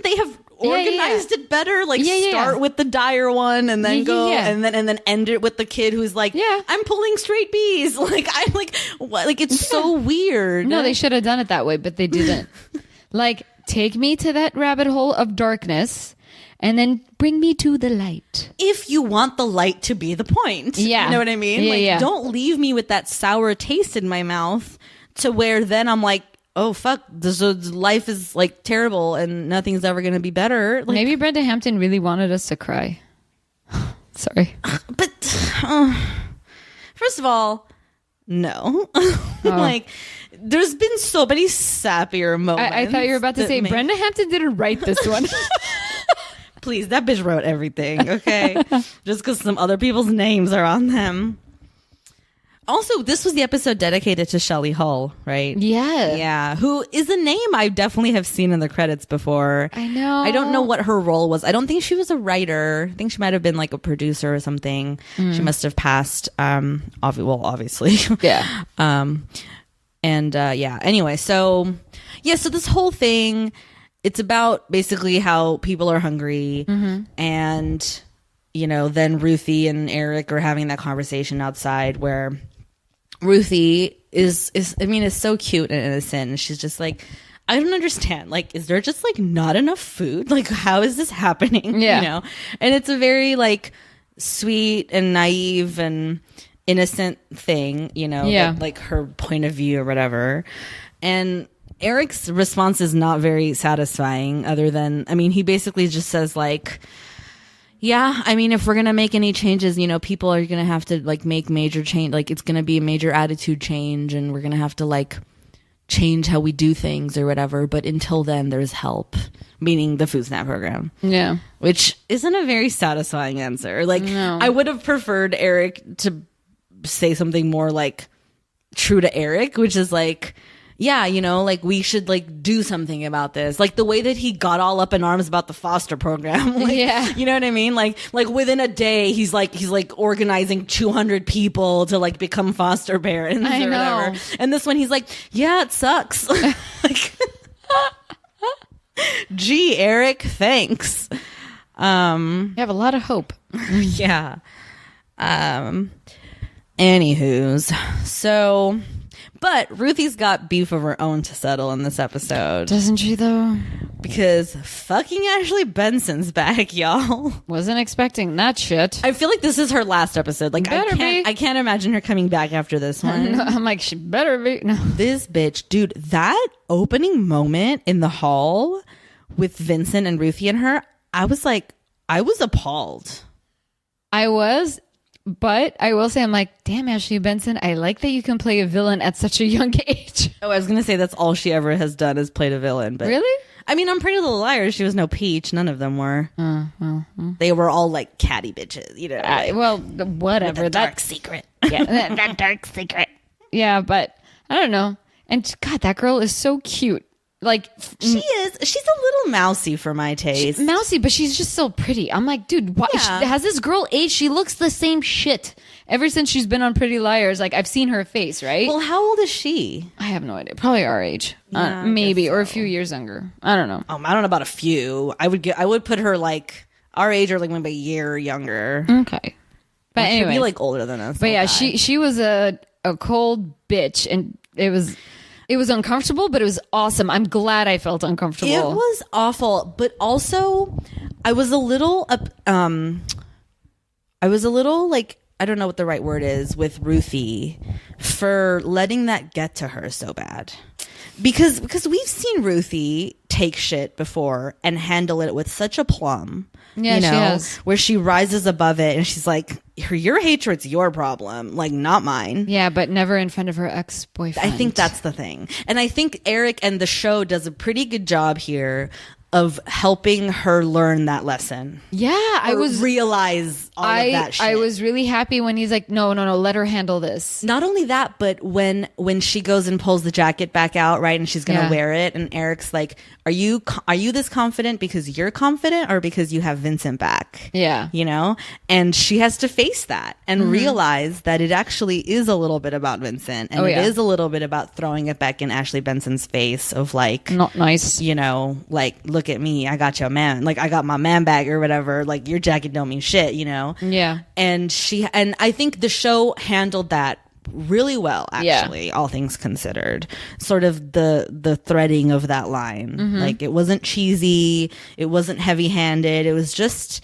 [SPEAKER 1] they have organized it better? Like start with the dire one and then go and then end it with the kid who's like, I'm pulling straight B's. Like I'm like, what? Like it's so weird.
[SPEAKER 2] No, they should have done it that way, but they didn't. Like, take me to that rabbit hole of darkness and then bring me to the light.
[SPEAKER 1] If you want the light to be the point.
[SPEAKER 2] Yeah.
[SPEAKER 1] You know what I mean?
[SPEAKER 2] Yeah,
[SPEAKER 1] don't leave me with that sour taste in my mouth to where then I'm like, oh fuck, this life is like terrible and nothing's ever going to be better. Like,
[SPEAKER 2] maybe Brenda Hampton really wanted us to cry. Sorry.
[SPEAKER 1] But first of all, no. Like, there's been so many sappier moments.
[SPEAKER 2] I thought you were about to say Brenda Hampton didn't write this one.
[SPEAKER 1] Please, that bitch wrote everything, okay? Just because some other people's names are on them. Also, this was the episode dedicated to Shelley Hull, right?
[SPEAKER 2] Yeah.
[SPEAKER 1] Yeah. Who is a name I definitely have seen in the credits before.
[SPEAKER 2] I know.
[SPEAKER 1] I don't know what her role was. I don't think she was a writer. I think she might have been like a producer or something. She must have passed, obviously.
[SPEAKER 2] Yeah.
[SPEAKER 1] Anyway, so this whole thing, it's about basically how people are hungry, and then Ruthie and Eric are having that conversation outside where Ruthie is so cute and innocent, and she's just like, I don't understand, like, is there just like not enough food? Like, how is this happening?
[SPEAKER 2] Yeah.
[SPEAKER 1] And it's a very like sweet and naive and innocent thing, that, like her point of view or whatever. And Eric's response is not very satisfying, other than, he basically just says like, yeah, if we're going to make any changes, people are going to have to like make major change. Like, it's going to be a major attitude change, and we're going to have to like change how we do things or whatever. But until then, there's help, meaning the food stamp program. Yeah. Which isn't a very satisfying answer. Like, no. I would have preferred Eric to say something more like true to Eric, which is like, yeah, like we should like do something about this. Like the way that he got all up in arms about the foster program. Like, yeah. You know what I mean? Like within a day, he's like organizing 200 people to like become foster parents or whatever. And this one, he's like, yeah, it sucks. Like, gee, Eric, thanks.
[SPEAKER 2] You have a lot of hope.
[SPEAKER 1] Yeah. Anywho's. So But Ruthie's got beef of her own to settle in this episode.
[SPEAKER 2] Doesn't she, though?
[SPEAKER 1] Because fucking Ashley Benson's back, y'all.
[SPEAKER 2] Wasn't expecting that shit.
[SPEAKER 1] I feel like this is her last episode. Like, I can't imagine her coming back after this one.
[SPEAKER 2] I'm like, she better be. No.
[SPEAKER 1] This bitch, dude, that opening moment in the hall with Vincent and Ruthie and her, I was appalled.
[SPEAKER 2] I was, but I will say, I'm like, damn, Ashley Benson, I like that you can play a villain at such a young age.
[SPEAKER 1] Oh, I was going to say that's all she ever has done is played a villain. But
[SPEAKER 2] Really?
[SPEAKER 1] I mean, on Pretty Little Liars, she was no Peach. None of them were. They were all like catty bitches, you know.
[SPEAKER 2] Well, whatever.
[SPEAKER 1] The dark secret.
[SPEAKER 2] Yeah,
[SPEAKER 3] That dark secret.
[SPEAKER 2] yeah, but I don't know. And God, that girl is so cute. Like
[SPEAKER 1] She is. She's a little mousy for my taste.
[SPEAKER 2] mousy, but she's just so pretty. I'm like, dude, why has this girl aged? She looks the same shit ever since she's been on Pretty Liars. Like, I've seen her face, right?
[SPEAKER 1] Well, how old is she?
[SPEAKER 2] I have no idea. Probably our age,
[SPEAKER 1] Yeah, I
[SPEAKER 2] maybe,
[SPEAKER 1] guess
[SPEAKER 2] or a
[SPEAKER 1] so.
[SPEAKER 2] few years younger. I don't know.
[SPEAKER 1] I don't know about a few. I would put her like our age or like maybe a year younger.
[SPEAKER 2] Okay, but
[SPEAKER 1] She'd
[SPEAKER 2] anyway,
[SPEAKER 1] be like older than us.
[SPEAKER 2] but yeah, she was a cold bitch, and it was uncomfortable, but it was awesome. I'm glad I felt uncomfortable.
[SPEAKER 1] It was awful, but also I was a little like, I don't know what the right word is with Ruthie for letting that get to her so bad. Because we've seen Ruthie take shit before and handle it with such aplomb.
[SPEAKER 2] Yeah,
[SPEAKER 1] you know,
[SPEAKER 2] she has.
[SPEAKER 1] where she rises above it and she's like, your hatred's your problem, like not mine.
[SPEAKER 2] Yeah, but never in front of her ex-boyfriend.
[SPEAKER 1] I think that's the thing. And I think Eric and the show does a pretty good job here of helping her learn that lesson.
[SPEAKER 2] Yeah, I was
[SPEAKER 1] realize all of that shit.
[SPEAKER 2] I was really happy when he's like, no, let her handle this.
[SPEAKER 1] Not only that, but when she goes and pulls the jacket back out, right, and she's gonna
[SPEAKER 2] Yeah.
[SPEAKER 1] wear it, and Eric's like, "Are you this confident because you're confident, or because you have Vincent back?"
[SPEAKER 2] Yeah.
[SPEAKER 1] you know, and she has to face that and realize that it actually is a little bit about Vincent, and it is a little bit about throwing it back in Ashley Benson's face of like,
[SPEAKER 2] Not nice.
[SPEAKER 1] you know, like, look at me, I got your man, like I got my man bag or whatever, like your jacket don't mean shit, you know.
[SPEAKER 2] Yeah.
[SPEAKER 1] And I think the show handled that really well, actually, all things considered. Sort of the threading of that line. Like, it wasn't cheesy, it wasn't heavy-handed, it was just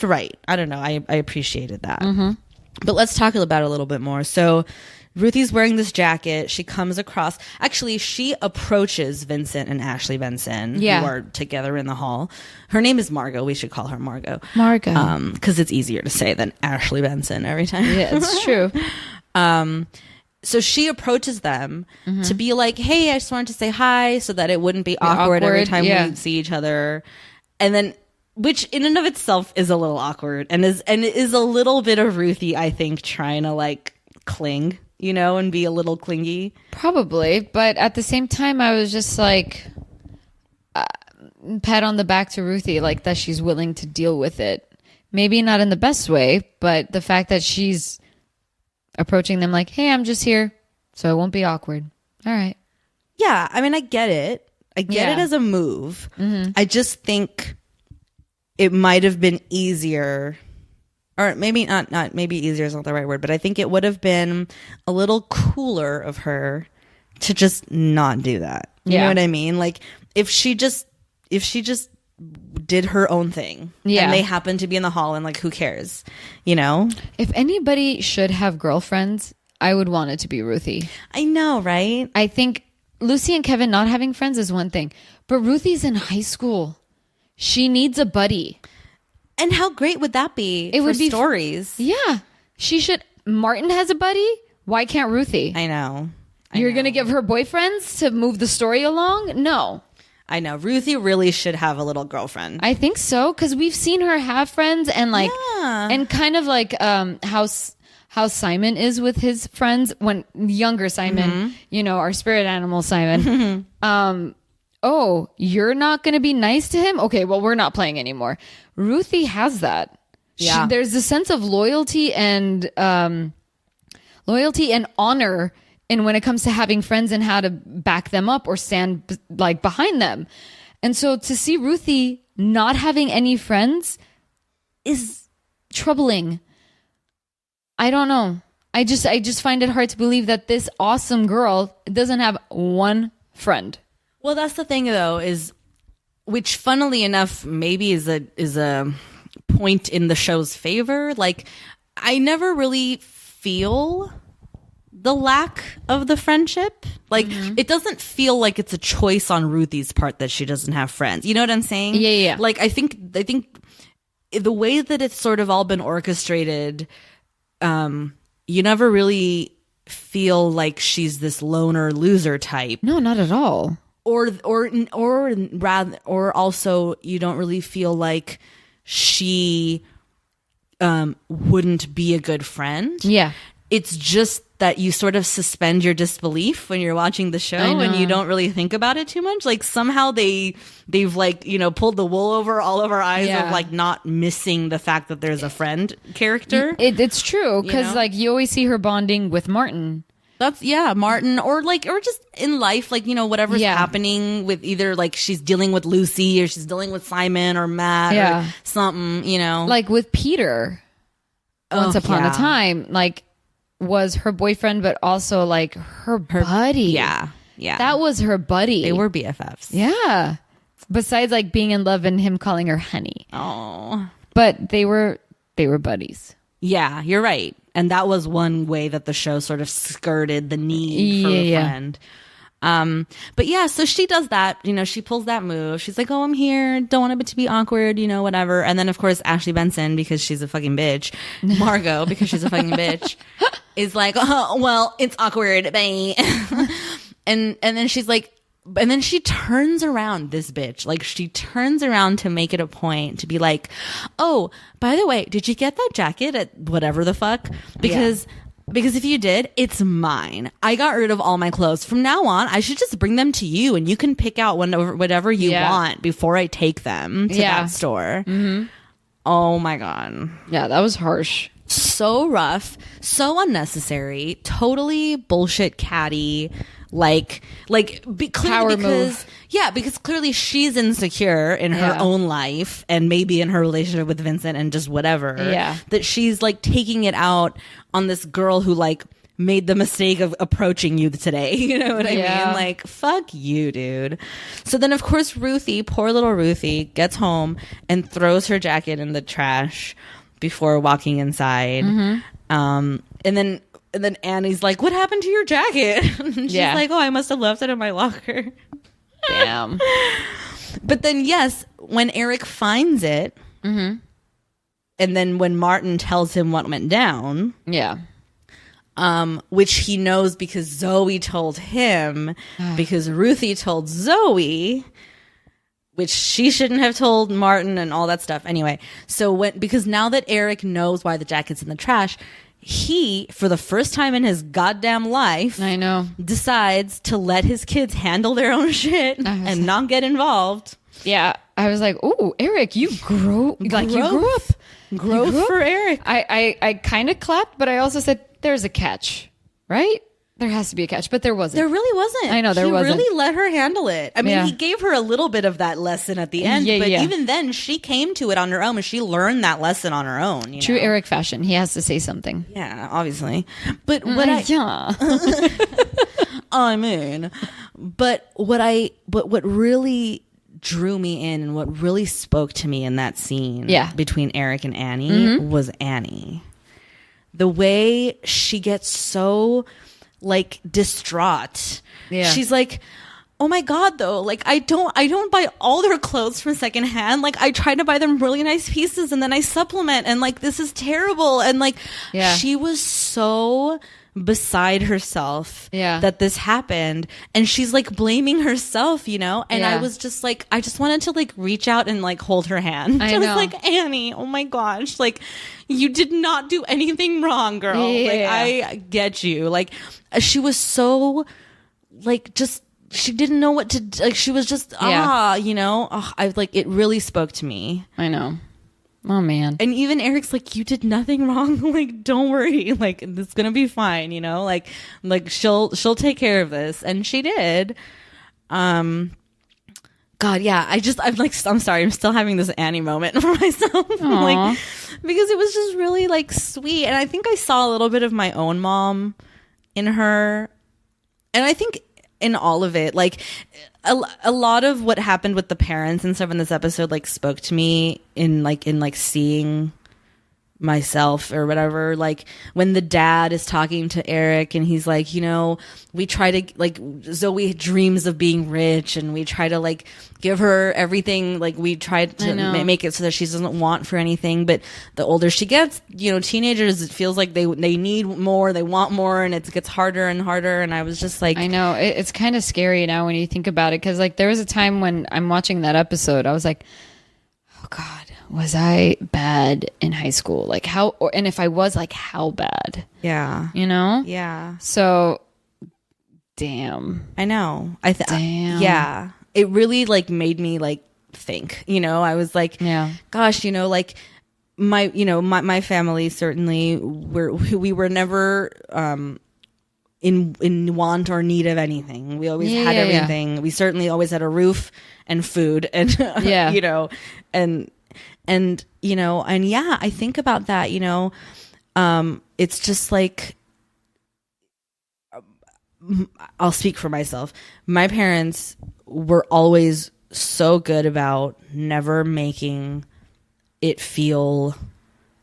[SPEAKER 1] right. I don't know, I appreciated that. But let's talk about it a little bit more. So Ruthie's wearing this jacket. She comes across, actually, she approaches Vincent and Ashley Benson, who are together in the hall. Her name is Margot. We should call her Margot.
[SPEAKER 2] Margot.
[SPEAKER 1] Because it's easier to say than Ashley Benson every time.
[SPEAKER 2] Yeah, it's true.
[SPEAKER 1] So she approaches them to be like, hey, I just wanted to say hi, so that it wouldn't be awkward every time we see each other. And then, which in and of itself is a little awkward and it is a little bit of Ruthie, I think, trying to like cling, you know, and be a little clingy.
[SPEAKER 2] Probably, but at the same time, I was just like, pat on the back to Ruthie, like that she's willing to deal with it. Maybe not in the best way, but the fact that she's approaching them like, hey, I'm just here, so it won't be awkward. All right.
[SPEAKER 1] Yeah, I mean, I get it. I get it as a move. I just think it might have been easier, or maybe not, maybe easier is not the right word, but I think it would have been a little cooler of her to just not do that. You know what I mean? Like, if she just did her own thing, and they happen to be in the hall, and like, who cares, you know?
[SPEAKER 2] If anybody should have girlfriends, I would want it to be Ruthie.
[SPEAKER 1] I know, right?
[SPEAKER 2] I think Lucy and Kevin not having friends is one thing, but Ruthie's in high school. She needs a buddy.
[SPEAKER 1] And how great would that be? It
[SPEAKER 2] would be
[SPEAKER 1] stories.
[SPEAKER 2] Yeah, she should. Martin has a buddy. Why can't Ruthie?
[SPEAKER 1] I know.
[SPEAKER 2] You're going to give her boyfriends to move the story along? No.
[SPEAKER 1] I know. Ruthie really should have a little girlfriend.
[SPEAKER 2] I think so, because we've seen her have friends and like, and kind of like how Simon is with his friends, when younger Simon, you know, our spirit animal Simon. Oh, you're not going to be nice to him? Okay, well, we're not playing anymore. Ruthie has that.
[SPEAKER 1] Yeah.
[SPEAKER 2] There's a sense of loyalty and honor in when it comes to having friends and how to back them up or stand like behind them. And so to see Ruthie not having any friends is troubling. I don't know. I just find it hard to believe that this awesome girl doesn't have one friend.
[SPEAKER 1] Well, that's the thing, though, is which, funnily enough, maybe is a point in the show's favor. Like, I never really feel the lack of the friendship. Like, it doesn't feel like it's a choice on Ruthie's part that she doesn't have friends. You know what I'm saying?
[SPEAKER 2] Yeah.
[SPEAKER 1] Like, I think the way that it's sort of all been orchestrated, you never really feel like she's this loner loser type.
[SPEAKER 2] No, not at all.
[SPEAKER 1] Or also you don't really feel like she wouldn't be a good friend.
[SPEAKER 2] Yeah.
[SPEAKER 1] It's just that you sort of suspend your disbelief when you're watching the show and you don't really think about it too much. Like, somehow they've like, pulled the wool over all of our eyes of like not missing the fact that there's a friend character.
[SPEAKER 2] It's true, because like you always see her bonding with Martin.
[SPEAKER 1] That's Martin, or just in life, like, whatever's happening with either like she's dealing with Lucy or she's dealing with Simon or Matt or something,
[SPEAKER 2] Like with Peter, once upon a time, like, was her boyfriend, but also like her buddy.
[SPEAKER 1] Yeah.
[SPEAKER 2] That was her buddy.
[SPEAKER 1] They were BFFs.
[SPEAKER 2] Yeah. Besides like being in love and him calling her honey.
[SPEAKER 1] Oh.
[SPEAKER 2] But they were buddies.
[SPEAKER 1] Yeah, you're right. And that was one way that the show sort of skirted the need for a friend. But yeah, so she does that, she pulls that move. She's like, oh, I'm here. Don't want it to be awkward, whatever. And then of course, Ashley Benson, because she's a fucking bitch, Margot, because she's a fucking bitch, is like, oh, well, it's awkward. Bye. and then she's like, and then she turns around, this bitch. Like, she turns around to make it a point to be like, oh, by the way, did you get that jacket at whatever the fuck? Because if you did, it's mine. I got rid of all my clothes. From now on, I should just bring them to you and you can pick out whatever you want before I take them to that store. Mm-hmm. Oh my God.
[SPEAKER 2] Yeah, that was harsh.
[SPEAKER 1] So rough, so unnecessary, totally bullshit catty. Clearly because clearly she's insecure in her own life and maybe in her relationship with Vincent and just whatever.
[SPEAKER 2] Yeah.
[SPEAKER 1] That she's like taking it out on this girl who like made the mistake of approaching you today. You know what I mean? Like, fuck you, dude. So then of course Ruthie, poor little Ruthie, gets home and throws her jacket in the trash before walking inside. Mm-hmm. And then Annie's like, what happened to your jacket? She's like, oh, I must have left it in my locker.
[SPEAKER 2] Damn.
[SPEAKER 1] But then, yes, when Eric finds it, and then when Martin tells him what went down, which he knows because Zoe told him, because Ruthie told Zoe, which she shouldn't have told Martin and all that stuff. Anyway, so because now that Eric knows why the jacket's in the trash, he, for the first time in his goddamn life,
[SPEAKER 2] I know,
[SPEAKER 1] decides to let his kids handle their own shit and not get involved.
[SPEAKER 2] Yeah, I was like, "Oh, Eric, you grew up.
[SPEAKER 1] Growth for Eric."
[SPEAKER 2] I kind of clapped, but I also said, "There's a catch, right? There has to be a catch," but there wasn't.
[SPEAKER 1] There really wasn't.
[SPEAKER 2] I know there wasn't.
[SPEAKER 1] He really let her handle it. I mean, he gave her a little bit of that lesson at the end, but even then, she came to it on her own, and she learned that lesson on her own.
[SPEAKER 2] True Eric fashion. He has to say something.
[SPEAKER 1] Yeah, obviously. But what I mean, but what really drew me in and what really spoke to me in that scene between Eric and Annie was Annie. The way she gets so like distraught. Yeah. She's like, oh my God, though, like I don't buy all their clothes from secondhand. Like I try to buy them really nice pieces and then I supplement and like this is terrible. And like she was so beside herself that this happened, and she's like blaming herself, and I was just like, I just wanted to like reach out and like hold her hand. I was like, Annie, oh my gosh, like you did not do anything wrong, girl. Like I get you. Like she was so like just she didn't know what to like. She was just I like it really spoke to me.
[SPEAKER 2] I know. Oh man.
[SPEAKER 1] And even Eric's like, you did nothing wrong. Like, don't worry. Like, it's gonna be fine, like she'll take care of this. And she did. God, yeah. I'm sorry. I'm still having this Annie moment for myself. Like, because it was just really like sweet. And I think I saw a little bit of my own mom in her. And I think in all of it, like a lot of what happened with the parents and stuff in this episode, like spoke to me in seeing myself or whatever. Like when the dad is talking to Eric and he's like, you know, we try to, like, Zoe dreams of being rich and we try to like give her everything, like we tried to make it so that she doesn't want for anything, but the older she gets, you know, teenagers, it feels like they need more, they want more, and it gets harder and harder. And I was just like,
[SPEAKER 2] I know it's kind of scary now when you think about it, because like there was a time when I'm watching that episode, I was like, oh God, was I bad in high school? Like how, and if I was, like how bad?
[SPEAKER 1] Yeah.
[SPEAKER 2] You know?
[SPEAKER 1] Yeah.
[SPEAKER 2] So, damn.
[SPEAKER 1] I know.
[SPEAKER 2] Damn.
[SPEAKER 1] Yeah. It really like made me like think, you know, I was like,
[SPEAKER 2] yeah,
[SPEAKER 1] gosh, you know, like my family certainly we were never, in want or need of anything. We always had everything. Yeah. We certainly always had a roof and food and, you know, and, you know, and yeah, I think about that, you know, it's just like, I'll speak for myself. My parents were always so good about never making it feel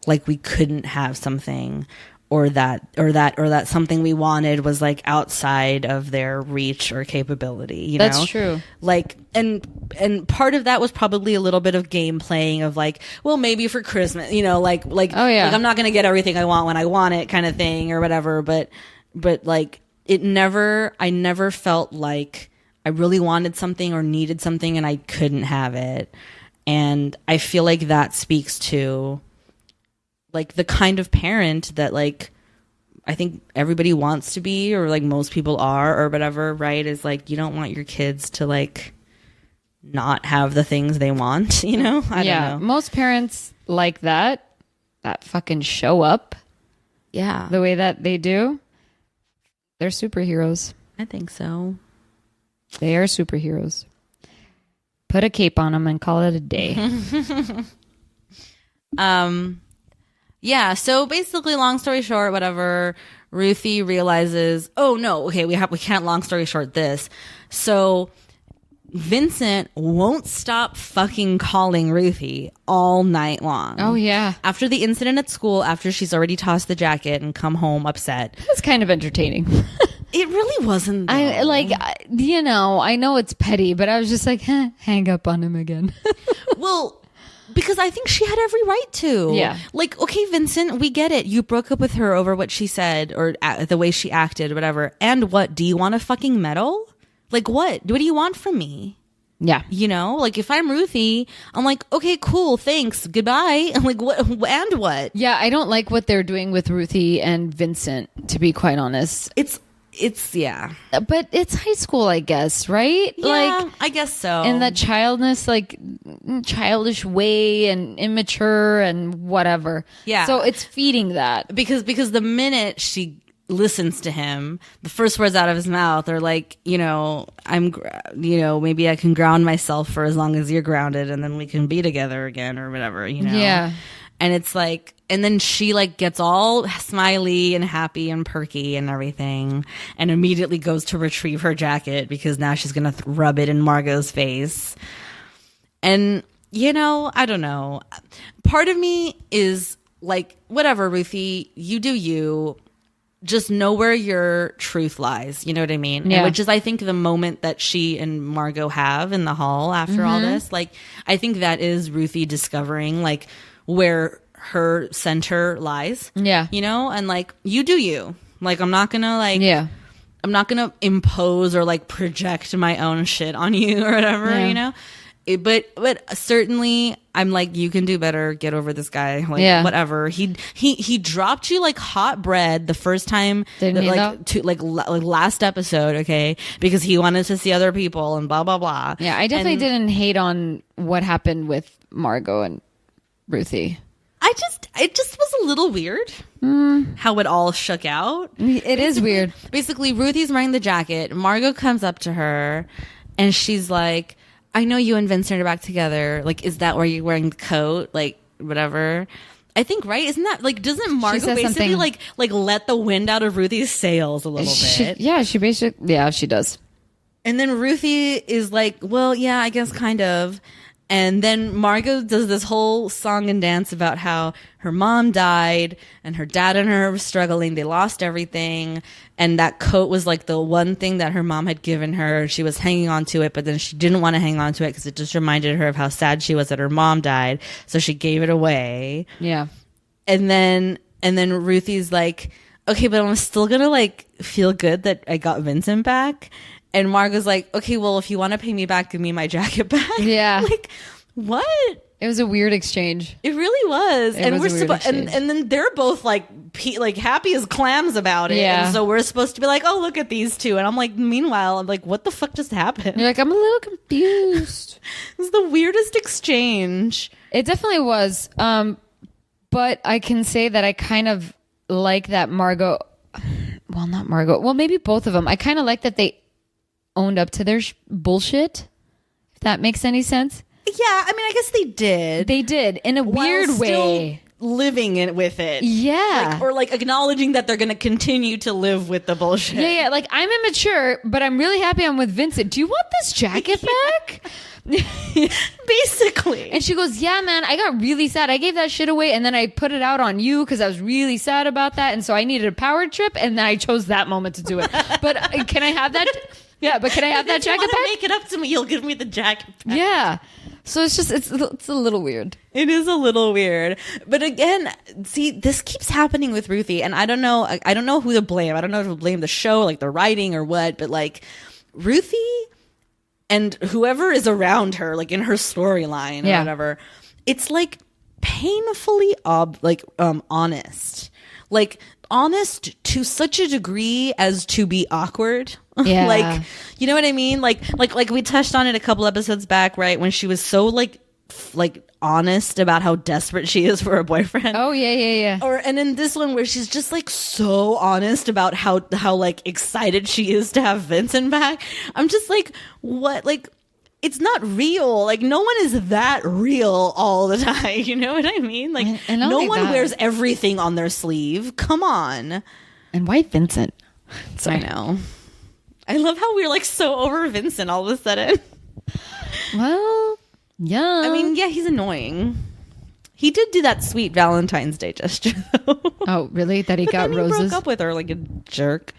[SPEAKER 1] like we couldn't have something, or that something we wanted was like outside of their reach or capability, you know?
[SPEAKER 2] That's true.
[SPEAKER 1] Like, and part of that was probably a little bit of game playing of like, well, maybe for Christmas, you know, like, oh, yeah, like I'm not going to get everything I want when I want it kind of thing or whatever. But like I never felt like I really wanted something or needed something and I couldn't have it. And I feel like that speaks to like the kind of parent that like I think everybody wants to be, or like most people are, or whatever, right? Is like, you don't want your kids to like not have the things they want, you know? I don't know.
[SPEAKER 2] Most parents like that fucking show up.
[SPEAKER 1] Yeah.
[SPEAKER 2] The way that they do. They're superheroes.
[SPEAKER 1] I think so.
[SPEAKER 2] They are superheroes. Put a cape on them and call it a day.
[SPEAKER 1] Yeah, so basically, long story short, whatever, Ruthie realizes, oh no, okay, we can't long story short this. So Vincent won't stop fucking calling Ruthie all night long.
[SPEAKER 2] Oh yeah.
[SPEAKER 1] After the incident at school, after she's already tossed the jacket and come home upset.
[SPEAKER 2] It was kind of entertaining.
[SPEAKER 1] It really wasn't, though.
[SPEAKER 2] You know, I know it's petty, but I was just like, hang up on him again.
[SPEAKER 1] Well, because I think she had every right to.
[SPEAKER 2] Yeah.
[SPEAKER 1] Like, okay, Vincent, we get it. You broke up with her over what she said or the way she acted or whatever. And what? Do you want a fucking medal? Like, what? What do you want from me?
[SPEAKER 2] Yeah.
[SPEAKER 1] You know? Like, if I'm Ruthie, I'm like, okay, cool, thanks, goodbye. I'm like, what? And what?
[SPEAKER 2] Yeah, I don't like what they're doing with Ruthie and Vincent, to be quite honest.
[SPEAKER 1] It's yeah.
[SPEAKER 2] But it's high school, I guess, right?
[SPEAKER 1] Yeah,
[SPEAKER 2] like,
[SPEAKER 1] I guess so.
[SPEAKER 2] In that childish way and immature and whatever.
[SPEAKER 1] Yeah.
[SPEAKER 2] So it's feeding that.
[SPEAKER 1] Because the minute she listens to him, the first words out of his mouth are like, you know, maybe I can ground myself for as long as you're grounded and then we can be together again or whatever, you know?
[SPEAKER 2] Yeah.
[SPEAKER 1] And it's like, and then she like gets all smiley and happy and perky and everything and immediately goes to retrieve her jacket because now she's going to rub it in Margot's face. And, you know, I don't know. Part of me is like, whatever, Ruthie, you do you. Just know where your truth lies. You know what I mean?
[SPEAKER 2] Yeah.
[SPEAKER 1] Which is, I think, the moment that she and Margot have in the hall after all this. Like, I think that is Ruthie discovering, like, where her center lies.
[SPEAKER 2] Yeah.
[SPEAKER 1] You know? And, like, you do you. Like, I'm not gonna, like...
[SPEAKER 2] Yeah.
[SPEAKER 1] I'm not gonna impose or, like, project my own shit on you or whatever, you know? But certainly I'm like, you can do better. Get over this guy. Like, whatever. He dropped you like hot bread the first time, last episode. Okay. Because he wanted to see other people and blah, blah, blah.
[SPEAKER 2] Yeah. I definitely didn't hate on what happened with Margot and Ruthie.
[SPEAKER 1] It just was a little weird how it all shook out.
[SPEAKER 2] It is weird.
[SPEAKER 1] Basically, Ruthie's wearing the jacket. Margot comes up to her and she's like, I know you and Vincent are back together. Like, is that where you're wearing the coat? Like, whatever. I think, right? Isn't that like, doesn't Margot basically like let the wind out of Ruthie's sails a little bit?
[SPEAKER 2] She does.
[SPEAKER 1] And then Ruthie is like, well, yeah, I guess kind of. And then Margot does this whole song and dance about how her mom died and her dad and her were struggling. They lost everything. And that coat was like the one thing that her mom had given her. She was hanging on to it, but then she didn't want to hang on to it because it just reminded her of how sad she was that her mom died. So she gave it away.
[SPEAKER 2] Yeah.
[SPEAKER 1] And then Ruthie's like, okay, but I'm still going to like feel good that I got Vincent back. And Margot's like, okay, well, if you want to pay me back, give me my jacket back.
[SPEAKER 2] Yeah.
[SPEAKER 1] Like, what?
[SPEAKER 2] It was a weird exchange.
[SPEAKER 1] It really was. And then they're both like happy as clams about it.
[SPEAKER 2] Yeah.
[SPEAKER 1] And so we're supposed to be like, oh, look at these two. And I'm like, meanwhile, I'm like, what the fuck just happened?
[SPEAKER 2] You're like, I'm a little confused.
[SPEAKER 1] It was the weirdest exchange.
[SPEAKER 2] It definitely was. But I can say that I kind of like that Margot. Well, not Margot. Well, maybe both of them. I kind of like that they owned up to their bullshit, if that makes any sense.
[SPEAKER 1] Yeah, I mean, I guess they did.
[SPEAKER 2] They did, in a weird way.
[SPEAKER 1] Living it with it.
[SPEAKER 2] Yeah.
[SPEAKER 1] Or nagging that they're going to continue to live with the bullshit.
[SPEAKER 2] Yeah. Like, I'm immature, but I'm really happy I'm with Vincent. Do you want this jacket back?
[SPEAKER 1] Basically.
[SPEAKER 2] And she goes, yeah, man, I got really sad. I gave that shit away and then I put it out on you because I was really sad about that. And so I needed a power trip and then I chose that moment to do it. But can I have that? Yeah, but can I have that jacket back?
[SPEAKER 1] Make it up to me. You'll give me the jacket back.
[SPEAKER 2] Yeah. So it's a little weird.
[SPEAKER 1] It is a little weird. But again, see, this keeps happening with Ruthie. And I don't know who to blame. I don't know if to blame the show, like the writing or what. But like Ruthie and whoever is around her, like in her storyline or whatever, it's like painfully honest. Like honest to such a degree as to be awkward.
[SPEAKER 2] Yeah.
[SPEAKER 1] Like, you know what I mean? Like we touched on it a couple episodes back, right? When she was so like honest about how desperate she is for a boyfriend.
[SPEAKER 2] Oh yeah.
[SPEAKER 1] And in this one where she's just like so honest about how like excited she is to have Vincent back. I'm just like, what? Like, it's not real. Like, no one is that real all the time. You know what I mean? Like,
[SPEAKER 2] and
[SPEAKER 1] no one wears everything on their sleeve. Come on.
[SPEAKER 2] And why Vincent?
[SPEAKER 1] I know. I love how we're like so over Vincent all of a sudden.
[SPEAKER 2] Well, yeah.
[SPEAKER 1] I mean, yeah, he's annoying. He did do that sweet Valentine's Day gesture, though.
[SPEAKER 2] Oh, really? That he got roses?
[SPEAKER 1] He broke up with her like a jerk.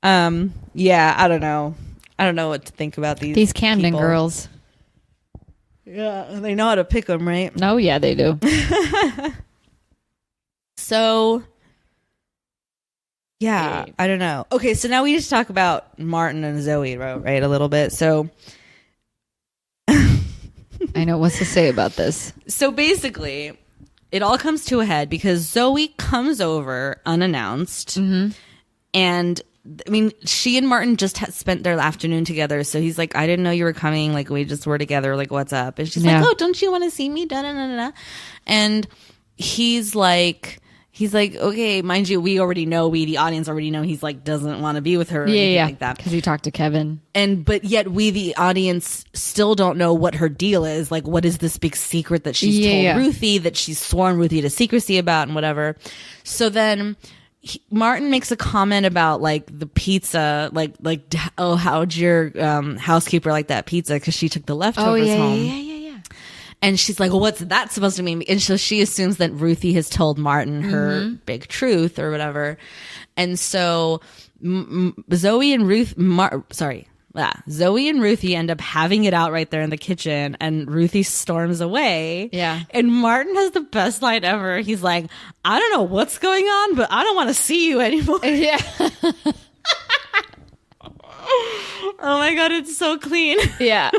[SPEAKER 1] Yeah, I don't know. I don't know what to think about these
[SPEAKER 2] Camden
[SPEAKER 1] people.
[SPEAKER 2] girls.
[SPEAKER 1] Yeah, they know how to pick them, right?
[SPEAKER 2] Oh, yeah, they do.
[SPEAKER 1] So, yeah, I don't know. Okay, so now we just talk about Martin and Zoe, right? A little bit. So,
[SPEAKER 2] I know what's to say about this.
[SPEAKER 1] So basically, it all comes to a head because Zoe comes over unannounced, and I mean, she and Martin just had spent their afternoon together. So he's like, I didn't know you were coming. Like, we just were together. Like, what's up? And she's like, oh, don't you want to see me? Da-da-da-da-da. And he's like, okay, mind you, we already know, the audience already know he's like, doesn't want to be with her or anything like that.
[SPEAKER 2] Because he talked to Kevin.
[SPEAKER 1] But yet we, the audience, still don't know what her deal is. Like, what is this big secret that she's told Ruthie, that she's sworn Ruthie to secrecy about and whatever. So then Martin makes a comment about like the pizza, like oh, how'd your housekeeper like that pizza? Because she took the leftovers home.
[SPEAKER 2] Yeah.
[SPEAKER 1] And she's like, well, what's that supposed to mean? And so she assumes that Ruthie has told Martin her big truth or whatever. And so Zoe and Ruthie end up having it out right there in the kitchen, and Ruthie storms away.
[SPEAKER 2] Yeah.
[SPEAKER 1] And Martin has the best line ever. He's like, I don't know what's going on, but I don't want to see you anymore.
[SPEAKER 2] Yeah.
[SPEAKER 1] Oh my God, it's so clean.
[SPEAKER 2] Yeah.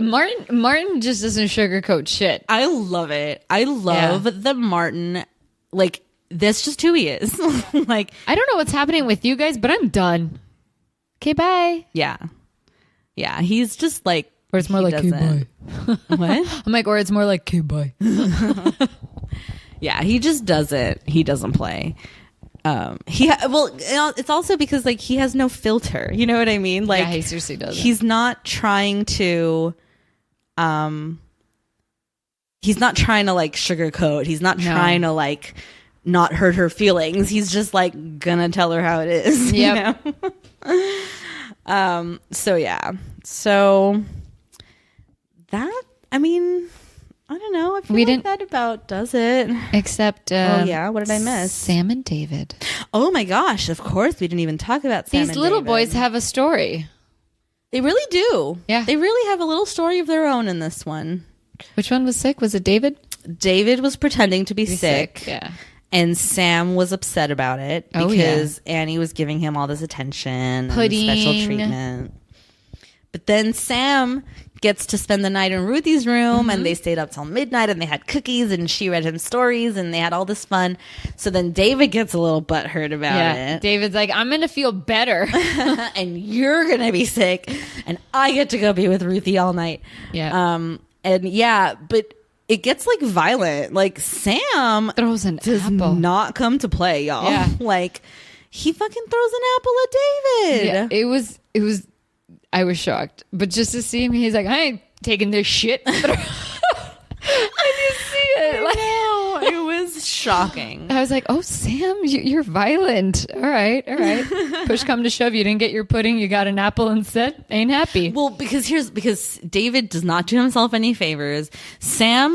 [SPEAKER 2] Martin just doesn't sugarcoat shit.
[SPEAKER 1] I love it. I love the Martin, like, that's just who he is. Like,
[SPEAKER 2] I don't know what's happening with you guys, but I'm done. Okay, bye.
[SPEAKER 1] Yeah, he's just like,
[SPEAKER 2] or it's more like, okay, bye.
[SPEAKER 1] What?
[SPEAKER 2] I'm like, or it's more like, okay, bye.
[SPEAKER 1] Yeah, he just doesn't. He doesn't play. It's also because like he has no filter. You know what I mean? Like
[SPEAKER 2] he seriously doesn't.
[SPEAKER 1] He's not trying to like sugarcoat. He's not trying to like not hurt her feelings. He's just like gonna tell her how it is.
[SPEAKER 2] Yep.
[SPEAKER 1] You know? So yeah. So that, I mean, I don't know. I feel like that about does it.
[SPEAKER 2] Except,
[SPEAKER 1] what did I miss?
[SPEAKER 2] Sam and David.
[SPEAKER 1] Oh my gosh! Of course, we didn't even talk about Sam.
[SPEAKER 2] These little boys have a story.
[SPEAKER 1] They really do.
[SPEAKER 2] Yeah,
[SPEAKER 1] they really have a little story of their own in this one.
[SPEAKER 2] Which one was sick? Was it David?
[SPEAKER 1] David was pretending to be sick.
[SPEAKER 2] Yeah.
[SPEAKER 1] And Sam was upset about it because Annie was giving him all this attention,
[SPEAKER 2] pudding,
[SPEAKER 1] and special treatment. But then Sam gets to spend the night in Ruthie's room, and they stayed up till midnight, and they had cookies, and she read him stories, and they had all this fun. So then David gets a little butthurt about it.
[SPEAKER 2] David's like, I'm going to feel better.
[SPEAKER 1] And you're going to be sick, and I get to go be with Ruthie all night.
[SPEAKER 2] Yeah.
[SPEAKER 1] But it gets like violent. Like Sam
[SPEAKER 2] throws an apple.
[SPEAKER 1] Not come to play, y'all.
[SPEAKER 2] Yeah.
[SPEAKER 1] Like he fucking throws an apple at David.
[SPEAKER 2] Yeah, it was I was shocked. But just to see him, he's like, I ain't taking this shit. I didn't see it. Like,
[SPEAKER 1] it was shocking.
[SPEAKER 2] I was like, oh, Sam, you're violent. All right. Push come to shove, you didn't get your pudding, you got an apple instead. Ain't happy.
[SPEAKER 1] Well, because David does not do himself any favors. Sam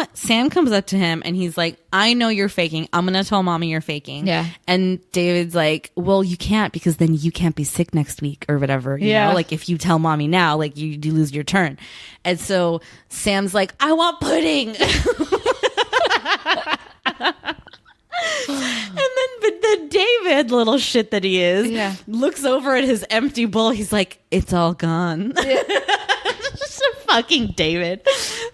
[SPEAKER 1] comes up to him and he's like, I know you're faking. I'm gonna tell mommy you're faking.
[SPEAKER 2] Yeah.
[SPEAKER 1] And David's like, well, you can't, because then you can't be sick next week or whatever. You know? Like if you tell mommy now, like you lose your turn. And so Sam's like, I want pudding. But then David, little shit that he is, looks over at his empty bowl. He's like, it's all gone. Just a fucking David.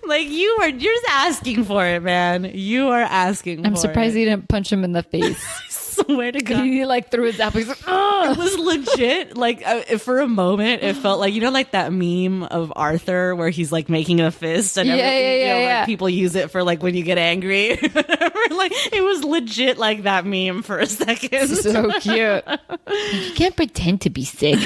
[SPEAKER 1] Like you're just asking for it, man. You are asking
[SPEAKER 2] I'm surprised he didn't punch him in the face.
[SPEAKER 1] Swear to God.
[SPEAKER 2] He like threw his apple. He's like, oh.
[SPEAKER 1] It was legit. Like for a moment, it felt like, you know, like that meme of Arthur where he's like making a fist and everything. Like people use it for like when you get angry. Like it was legit like that meme for a second.
[SPEAKER 2] So cute. You can't pretend to be sick.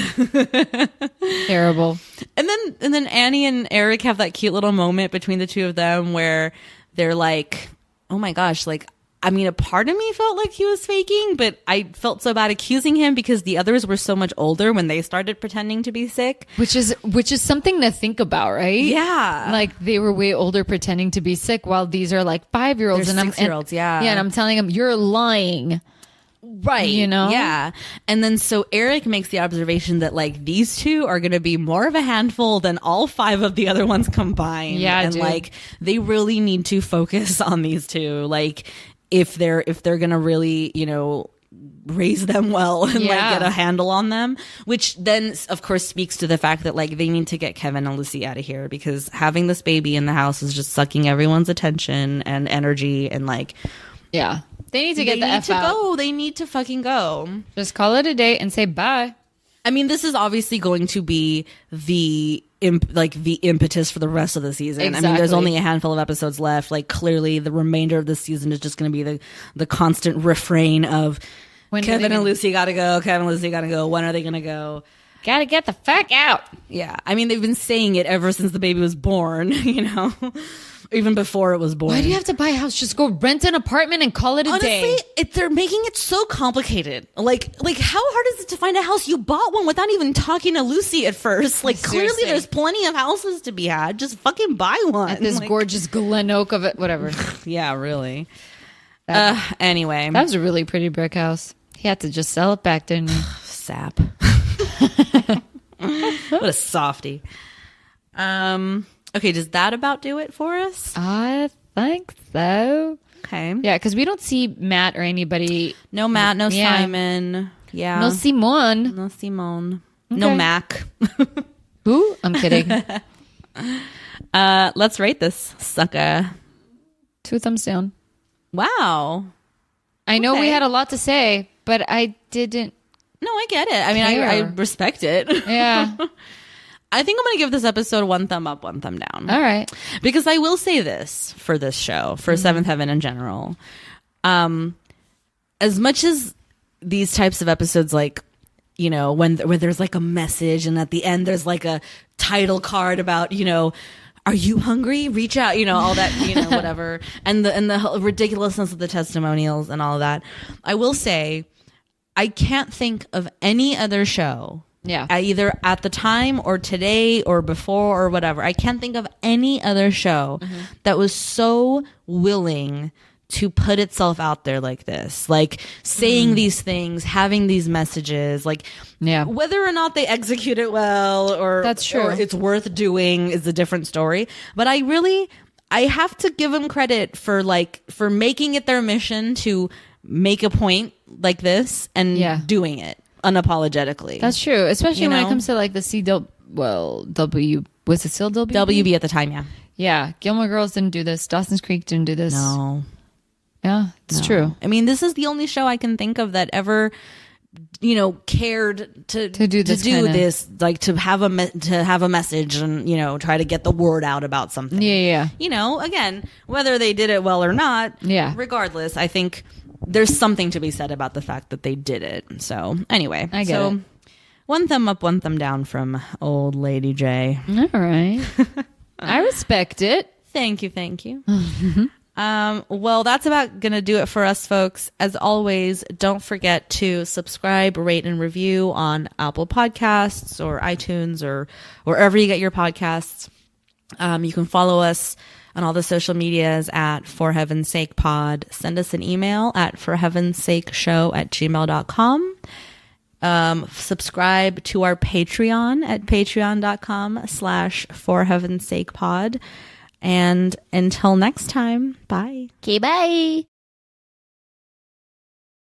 [SPEAKER 2] Terrible.
[SPEAKER 1] And then Annie and Eric have that cute little moment between the two of them where they're like, oh my gosh, like, I mean, a part of me felt like he was faking, but I felt so bad accusing him because the others were so much older when they started pretending to be sick.
[SPEAKER 2] Which is something to think about, right?
[SPEAKER 1] Yeah.
[SPEAKER 2] Like they were way older pretending to be sick while these are like 5-year-olds
[SPEAKER 1] and 6-year-olds, yeah.
[SPEAKER 2] Yeah, and I'm telling them, you're lying.
[SPEAKER 1] Right.
[SPEAKER 2] You know?
[SPEAKER 1] Yeah. And then so Eric makes the observation that like these two are going to be more of a handful than all 5 of the other ones combined.
[SPEAKER 2] Yeah.
[SPEAKER 1] And like they really need to focus on these two. Like if they're going to really, you know, raise them well and like get a handle on them, which then of course speaks to the fact that like they need to get Kevin and Lucy out of here, because having this baby in the house is just sucking everyone's attention and energy, and like,
[SPEAKER 2] yeah. They need to get the F out.
[SPEAKER 1] Go. They need to fucking go.
[SPEAKER 2] Just call it a day and say bye.
[SPEAKER 1] I mean, this is obviously going to be the impetus for the rest of the season.
[SPEAKER 2] Exactly.
[SPEAKER 1] I mean, there's only a handful of episodes left. Like clearly, the remainder of the season is just going to be the constant refrain of Kevin and Lucy got to go. Kevin and Lucy got to go. When are they going to go?
[SPEAKER 2] Gotta get the fuck out.
[SPEAKER 1] Yeah, I mean, they've been saying it ever since the baby was born. You know. Even before it was born.
[SPEAKER 2] Why do you have to buy a house? Just go rent an apartment and call it a day.
[SPEAKER 1] Honestly, they're making it so complicated. Like how hard is it to find a house? You bought one without even talking to Lucy at first. Like clearly there's plenty of houses to be had. Just fucking buy one.
[SPEAKER 2] At this gorgeous Glen Oak of it, whatever.
[SPEAKER 1] Yeah, really. Anyway.
[SPEAKER 2] That was a really pretty brick house. He had to just sell it back, didn't he?
[SPEAKER 1] Sap. What a softie. Okay, does that about do it for us?
[SPEAKER 2] I think so.
[SPEAKER 1] Okay.
[SPEAKER 2] Yeah, because we don't see Matt or anybody.
[SPEAKER 1] No Matt, no Simon. Yeah.
[SPEAKER 2] No Simone.
[SPEAKER 1] No Simone.
[SPEAKER 2] Okay.
[SPEAKER 1] No Mac.
[SPEAKER 2] Who? I'm kidding.
[SPEAKER 1] Let's rate this sucker.
[SPEAKER 2] 2 thumbs down.
[SPEAKER 1] Wow.
[SPEAKER 2] I know we had a lot to say, but I didn't.
[SPEAKER 1] No, I get it. I mean, I respect it.
[SPEAKER 2] Yeah.
[SPEAKER 1] I think I'm going to give this episode 1 thumb up, 1 thumb down.
[SPEAKER 2] All right.
[SPEAKER 1] Because I will say this for this show, for Seventh Heaven in general. As much as these types of episodes, like, you know, where there's like a message and at the end there's like a title card about, you know, are you hungry? Reach out, you know, all that, you know, whatever. And the ridiculousness of the testimonials and all of that. I will say, I can't think of any other show.
[SPEAKER 2] Yeah.
[SPEAKER 1] Either at the time or today or before or whatever. I can't think of any other show that was so willing to put itself out there like this, like saying these things, having these messages, like whether or not they execute it well or
[SPEAKER 2] that's true,
[SPEAKER 1] or it's worth doing is a different story. But I have to give them credit for making it their mission to make a point like this and doing it unapologetically.
[SPEAKER 2] That's true, especially when it comes to like the W. Was it still WB?
[SPEAKER 1] WB at the time,
[SPEAKER 2] yeah. Gilmore Girls didn't do this. Dawson's Creek didn't do this.
[SPEAKER 1] No.
[SPEAKER 2] Yeah, it's true.
[SPEAKER 1] I mean, this is the only show I can think of that ever, you know, cared to do this, like to have a message and, you know, try to get the word out about something.
[SPEAKER 2] Yeah.
[SPEAKER 1] You know, again, whether they did it well or not.
[SPEAKER 2] Yeah.
[SPEAKER 1] Regardless, I think there's something to be said about the fact that they did it. So anyway,
[SPEAKER 2] I get it.
[SPEAKER 1] One thumb up, one thumb down from old Lady J.
[SPEAKER 2] All right. I respect it.
[SPEAKER 1] Thank you. Well, that's about going to do it for us, folks. As always, don't forget to subscribe, rate, and review on Apple Podcasts or iTunes or wherever you get your podcasts. You can follow us on all the social medias at For Heaven's Sake Pod. Send us an email at forheavensakeshow@gmail.com. Subscribe to our Patreon at patreon.com/forheavensakepod. And until next time, bye.
[SPEAKER 3] Okay, bye.